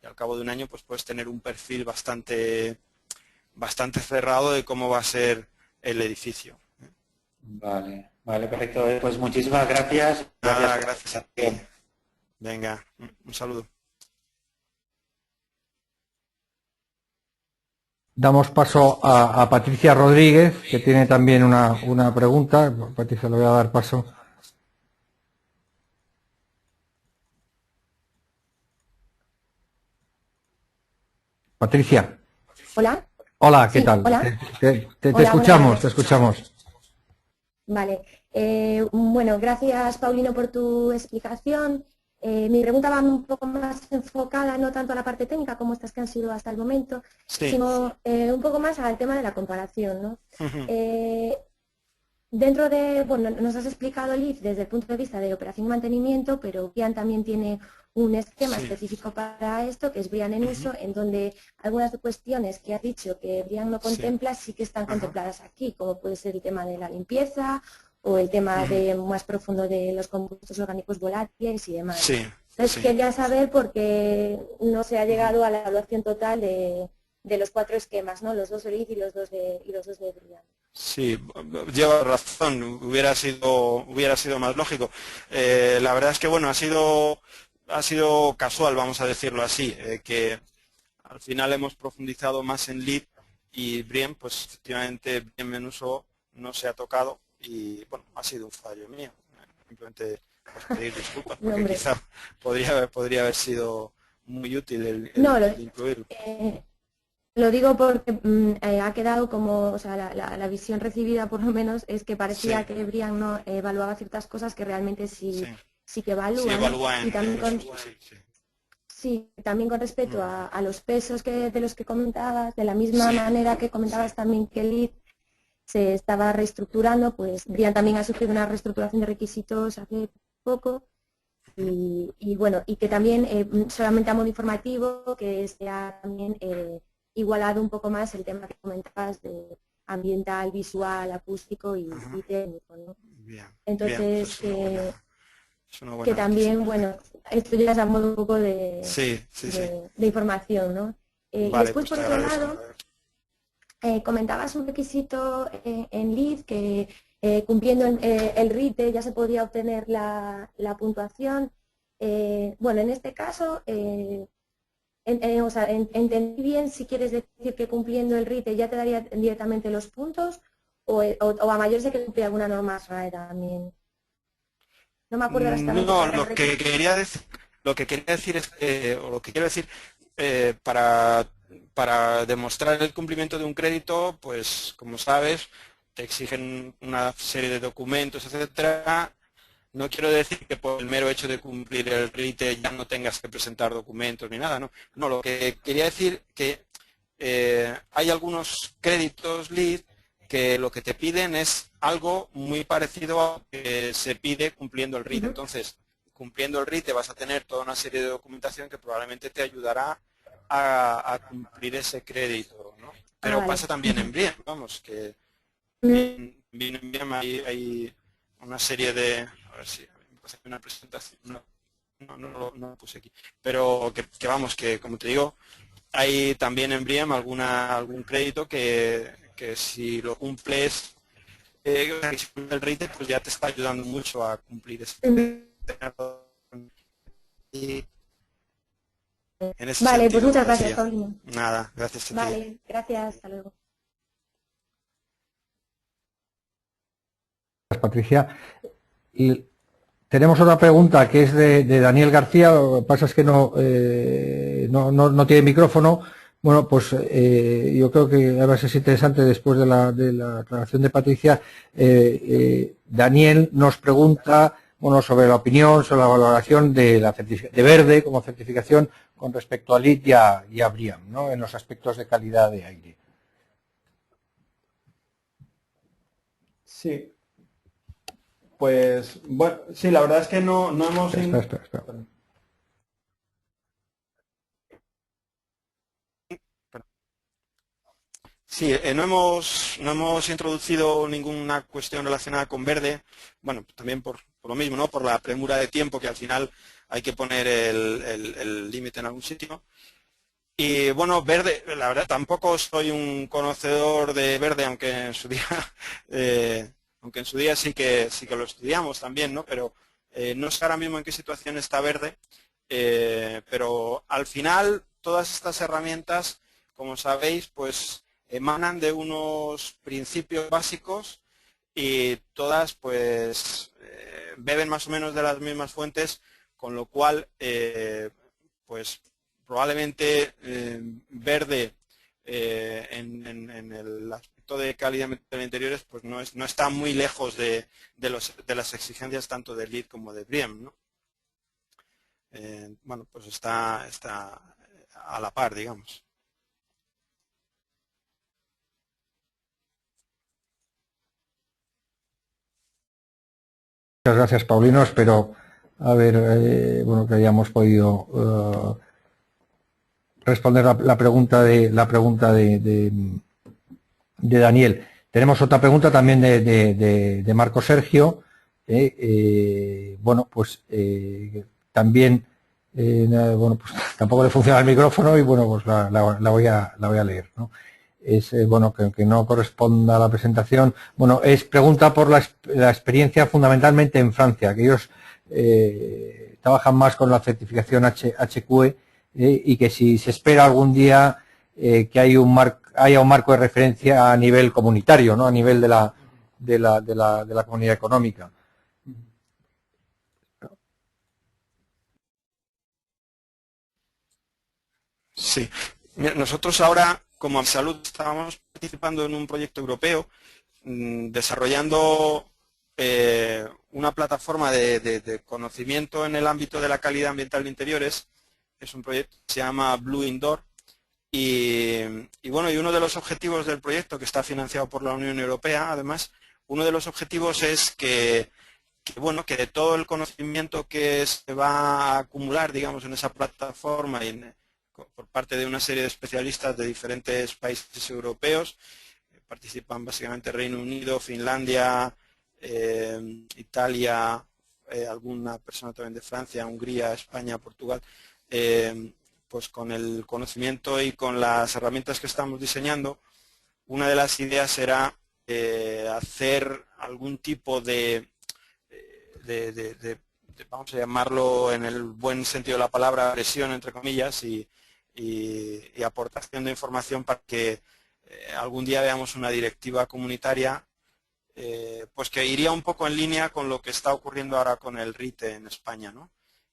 Y al cabo de un año pues puedes tener un perfil bastante bastante cerrado de cómo va a ser el edificio. Vale, vale, perfecto. Pues muchísimas gracias. Nada, gracias a ti. Venga, un saludo. Damos paso a Patricia Rodríguez, que tiene también una pregunta. Patricia, le voy a dar paso. Patricia. Hola. Hola, ¿qué Sí, tal? hola. Te Hola, escuchamos, buenas te tardes. escuchamos. Vale. Bueno, gracias, Paulino, por tu explicación. Mi pregunta va un poco más enfocada, no tanto a la parte técnica como estas que han sido hasta el momento, Sí. sino un poco más al tema de la comparación, ¿no? Ujú. Dentro de, bueno, nos has explicado, Liz, desde el punto de vista de operación y mantenimiento, pero Brian también tiene un esquema Sí. específico para esto, que es Brian en Ujú. uso, en donde algunas cuestiones que has dicho que Brian no Sí. contempla sí que están Ajá. contempladas aquí, como puede ser el tema de la limpieza o el tema Ujú. de más profundo de los compuestos orgánicos volátiles y demás. Sí, Entonces, sí. quería saber por qué no se ha llegado a la evaluación total de los 4 esquemas, ¿no? Los 2 de Liz y los dos de Brian. Sí, lleva razón, hubiera sido más lógico. La verdad es que bueno, ha sido casual, vamos a decirlo así, que al final hemos profundizado más en Lead y Brian, pues efectivamente Brian Menuso no se ha tocado y bueno, ha sido un fallo mío. Simplemente pues, pedir disculpas No, porque hombre. quizá podría haber sido muy útil No, el incluirlo. lo digo porque ha quedado como, o sea, la visión recibida por lo menos es que parecía Sí, que Brian no evaluaba ciertas cosas que realmente sí. sí que Sí evalúa, ¿no? evalúa Y también en con, eso, sí, sí. sí, también con respecto a los pesos de los que comentabas, de la misma Sí, manera que comentabas también que Lead se estaba reestructurando, pues Brian también ha sufrido una reestructuración de requisitos hace poco. Y bueno, y que también solamente a modo informativo, que se ha también igualado un poco más el tema que comentabas de ambiental, visual, acústico y técnico, ¿no? bien, Entonces, pues es una que buena noticia. también, bueno, esto ya es a modo un poco Sí, sí, sí. de información, ¿no? Y Vale, después, pues por te otro agradezco. lado, comentabas un requisito en Lead que cumpliendo el RITE ya se podía obtener la puntuación. Bueno, en este caso, o sea, entendí bien si quieres decir que cumpliendo el RITE ya te daría directamente los puntos o a mayores de que cumplía alguna norma RAE también. No me acuerdo exactamente No, cuál era el requisito. lo que quería decir es o lo que quiero decir, para demostrar el cumplimiento de un crédito, pues como sabes, te exigen una serie de documentos, etcétera. No quiero decir que por el mero hecho de cumplir el RITE ya no tengas que presentar documentos ni nada, ¿no? No, lo que quería decir que hay algunos créditos LEED que lo que te piden es algo muy parecido a lo que se pide cumpliendo el RITE. Entonces, cumpliendo el RITE vas a tener toda una serie de documentación que probablemente te ayudará a cumplir ese crédito, ¿no? Pero Vale. pasa también en BRIEM, vamos, que Mm, bien en BRIEM hay una serie de... A ver si me pasa aquí una presentación. No lo puse aquí. Pero que vamos, que como te digo, hay también en BRIEM algún crédito que si lo cumples, si cumples el RITE, pues ya te está ayudando mucho a cumplir ese y en ese Vale, pues sentido muchas me gracias, refería. Paulino. Nada, gracias a ti. Vale, gracias, hasta luego. Gracias, Patricia. Y tenemos otra pregunta que es de Daniel García. Lo que pasa es que no tiene micrófono. Bueno, pues yo creo que va a ser interesante después de la aclaración de Patricia. Daniel nos pregunta sobre la opinión, sobre la valoración de Verde como certificación con respecto a LEED y a BREEAM, ¿no? En los aspectos de calidad de aire. Sí. Pues, bueno, sí, la verdad es que no hemos... Espera. Sí, no hemos introducido ninguna cuestión relacionada con verde, bueno, también por lo mismo, ¿no? Por la premura de tiempo que al final hay que poner el límite en algún sitio. Y bueno, verde, la verdad tampoco soy un conocedor de verde, aunque en su día, sí que lo estudiamos también, ¿no? Pero no sé ahora mismo en qué situación está verde, pero al final todas estas herramientas, como sabéis, pues emanan de unos principios básicos y todas pues beben más o menos de las mismas fuentes, con lo cual pues probablemente verde en el aspecto de calidad de interiores pues no está muy lejos de las exigencias tanto de LEED como de BREEAM, ¿no? Bueno, pues está a la par, digamos. Muchas gracias, Paulino. Espero bueno, que hayamos podido responder la pregunta de Daniel. Tenemos otra pregunta también de Marco Sergio. Bueno, pues también bueno, pues tampoco le funciona el micrófono y bueno, pues la voy a leer, ¿no? Es bueno, que no corresponda a la presentación. Bueno, es pregunta por la experiencia fundamentalmente en Francia, que ellos trabajan más con la certificación HQE y que si se espera algún día que haya un marco de referencia a nivel comunitario, ¿no? A nivel de la comunidad económica. Sí. Nosotros ahora, como Salud, estábamos participando en un proyecto europeo desarrollando una plataforma de conocimiento en el ámbito de la calidad ambiental de interiores. Es un proyecto que se llama Blue Indoor y bueno, y uno de los objetivos del proyecto, que está financiado por la Unión Europea, además, uno de los objetivos es que bueno, que de todo el conocimiento que se va a acumular, digamos, en esa plataforma y por parte de una serie de especialistas de diferentes países europeos, participan básicamente Reino Unido, Finlandia, Italia, alguna persona también de Francia, Hungría, España, Portugal, pues con el conocimiento y con las herramientas que estamos diseñando, una de las ideas era hacer algún tipo de vamos a llamarlo en el buen sentido de la palabra, presión entre comillas y aportación de información para que algún día veamos una directiva comunitaria pues que iría un poco en línea con lo que está ocurriendo ahora con el RITE en España, ¿no?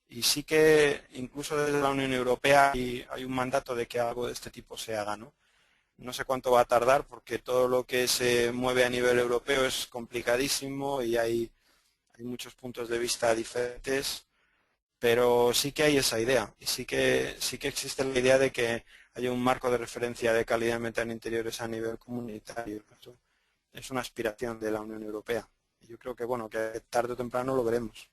Y sí que incluso desde la Unión Europea hay un mandato de que algo de este tipo se haga, ¿no? No sé cuánto va a tardar porque todo lo que se mueve a nivel europeo es complicadísimo y hay muchos puntos de vista diferentes, pero sí que hay esa idea y sí que existe la idea de que haya un marco de referencia de calidad ambiental en interiores a nivel comunitario. Eso es una aspiración de la Unión Europea y yo creo que bueno, que tarde o temprano lo veremos.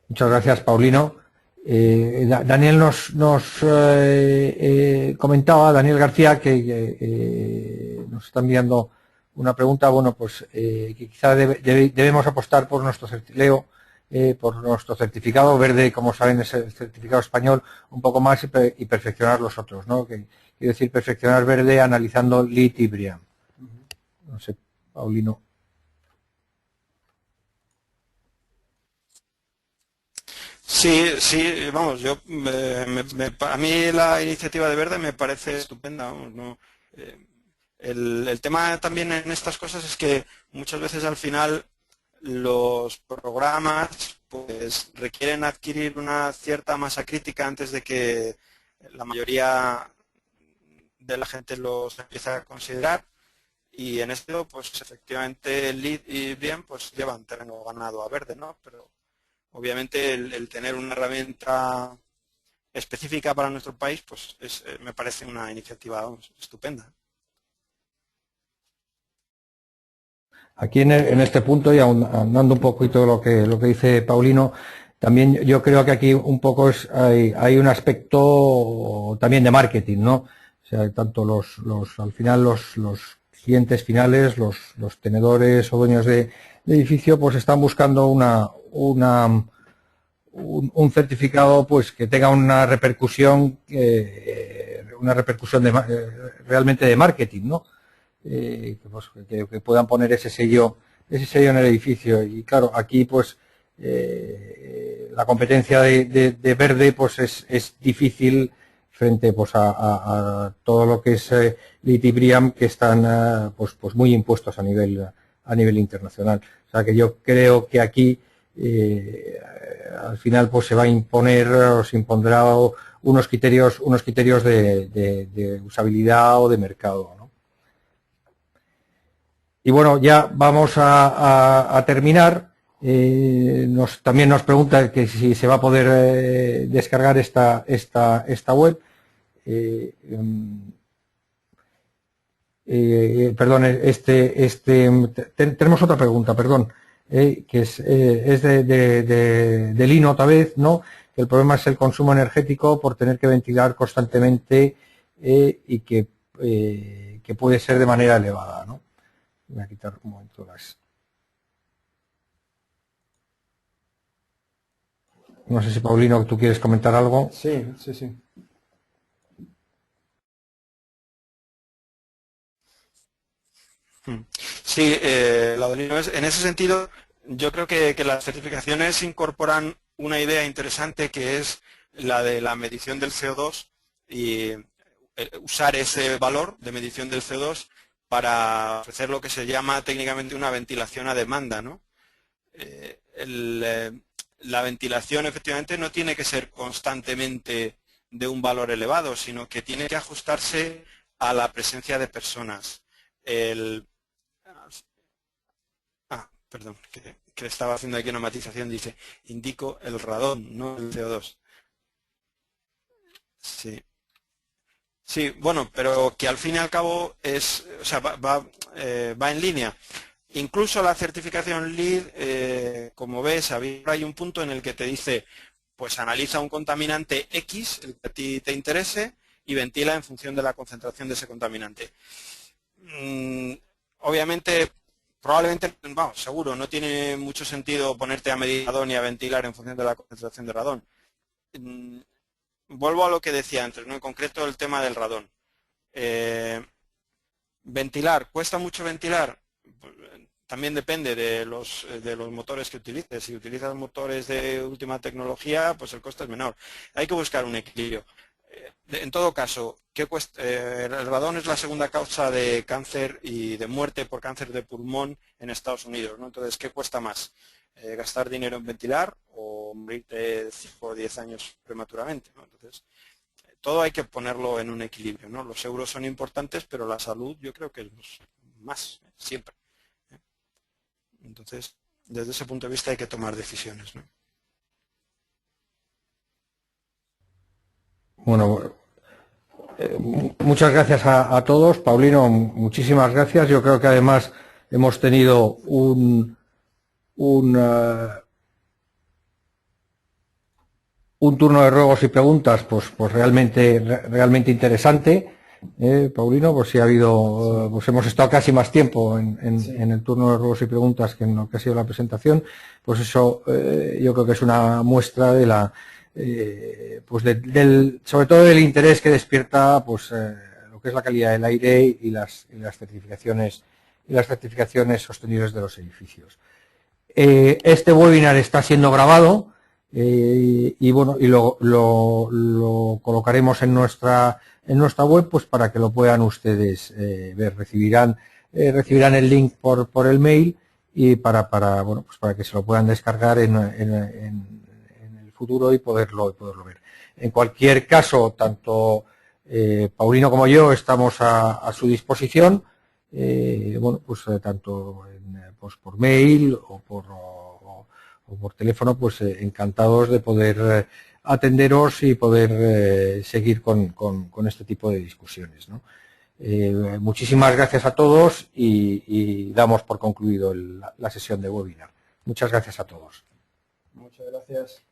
Muchas gracias, Paulino. Daniel nos comentaba, Daniel García, que nos está enviando una pregunta, bueno, pues que quizá debemos apostar por nuestro certificado verde, como saben es el certificado español, un poco más y perfeccionar los otros, ¿no? Quiero decir, perfeccionar verde analizando LEED y BREEAM. No sé, Paulino. Sí, vamos, a mí la iniciativa de Verde me parece estupenda, vamos, ¿no? El tema también en estas cosas es que muchas veces al final los programas pues requieren adquirir una cierta masa crítica antes de que la mayoría de la gente los empiece a considerar y en esto pues efectivamente LEED y BREEAM pues llevan terreno ganado a Verde, ¿no? Pero obviamente el tener una herramienta específica para nuestro país, pues me parece una iniciativa estupenda. Aquí en este punto, y ahondando un poquito lo que dice Paulino, también yo creo que aquí un poco hay un aspecto también de marketing, ¿no? O sea, tanto al final los clientes finales, los tenedores o dueños de edificio, pues están buscando un certificado pues que tenga una repercusión realmente de marketing, ¿no? Que puedan poner ese sello en el edificio. Y claro, aquí pues la competencia de verde pues es difícil frente pues a todo lo que es LEED y BREEAM, que están pues muy impuestos a nivel internacional. O sea que yo creo que aquí al final pues se va a imponer o se impondrá unos criterios de usabilidad o de mercado, ¿no? Y bueno, ya vamos a terminar. También nos pregunta que si se va a poder descargar esta web. Perdón, tenemos otra pregunta, perdón, que es de Lino otra vez, ¿no? Que el problema es el consumo energético por tener que ventilar constantemente y que puede ser de manera elevada, ¿no? Voy a quitar un momento las... No sé si, Paulino, tú quieres comentar algo. Sí. Sí, en ese sentido, yo creo que las certificaciones incorporan una idea interesante, que es la de la medición del CO2 y usar ese valor de medición del CO2 para ofrecer lo que se llama técnicamente una ventilación a demanda, ¿no? La ventilación efectivamente no tiene que ser constantemente de un valor elevado, sino que tiene que ajustarse a la presencia de personas. Perdón, que estaba haciendo aquí una matización, dice, indico el radón, no el CO2. Sí. Sí, bueno, pero que al fin y al cabo va en línea. Incluso la certificación LEED, como ves, hay un punto en el que te dice, pues analiza un contaminante X, el que a ti te interese, y ventila en función de la concentración de ese contaminante. Obviamente, probablemente, vamos, seguro, no tiene mucho sentido ponerte a medir radón y a ventilar en función de la concentración de radón. Vuelvo a lo que decía antes, ¿no? En concreto el tema del radón. Ventilar, ¿cuesta mucho ventilar? También depende de los motores que utilices. Si utilizas motores de última tecnología, pues el coste es menor. Hay que buscar un equilibrio. En todo caso, ¿qué cuesta? El radón es la segunda causa de cáncer y de muerte por cáncer de pulmón en Estados Unidos, ¿no? Entonces, ¿qué cuesta más? ¿Gastar dinero en ventilar o morirte 5 o 10 años prematuramente, ¿no? Entonces, todo hay que ponerlo en un equilibrio, ¿no? Los euros son importantes, pero la salud yo creo que es más, siempre. Entonces, desde ese punto de vista hay que tomar decisiones, ¿no? Bueno, muchas gracias a todos. Paulino, muchísimas gracias. Yo creo que además hemos tenido un turno de ruegos y preguntas pues realmente interesante. Paulino, pues sí ha habido, pues hemos estado casi más tiempo en el turno de ruegos y preguntas que en lo que ha sido la presentación. Pues eso yo creo que es una muestra de la sobre todo del interés que despierta pues lo que es la calidad del aire y las certificaciones sostenibles de los edificios. Este webinar está siendo grabado y bueno, y lo colocaremos en nuestra web pues para que lo puedan ustedes ver. Recibirán el link por el mail y para que se lo puedan descargar en el futuro y poderlo ver. En cualquier caso, tanto Paulino como yo estamos a su disposición, tanto por mail o por teléfono, pues encantados de poder atenderos y poder seguir con este tipo de discusiones, ¿no? Muchísimas gracias a todos y damos por concluido la sesión de webinar. Muchas gracias a todos. Muchas gracias.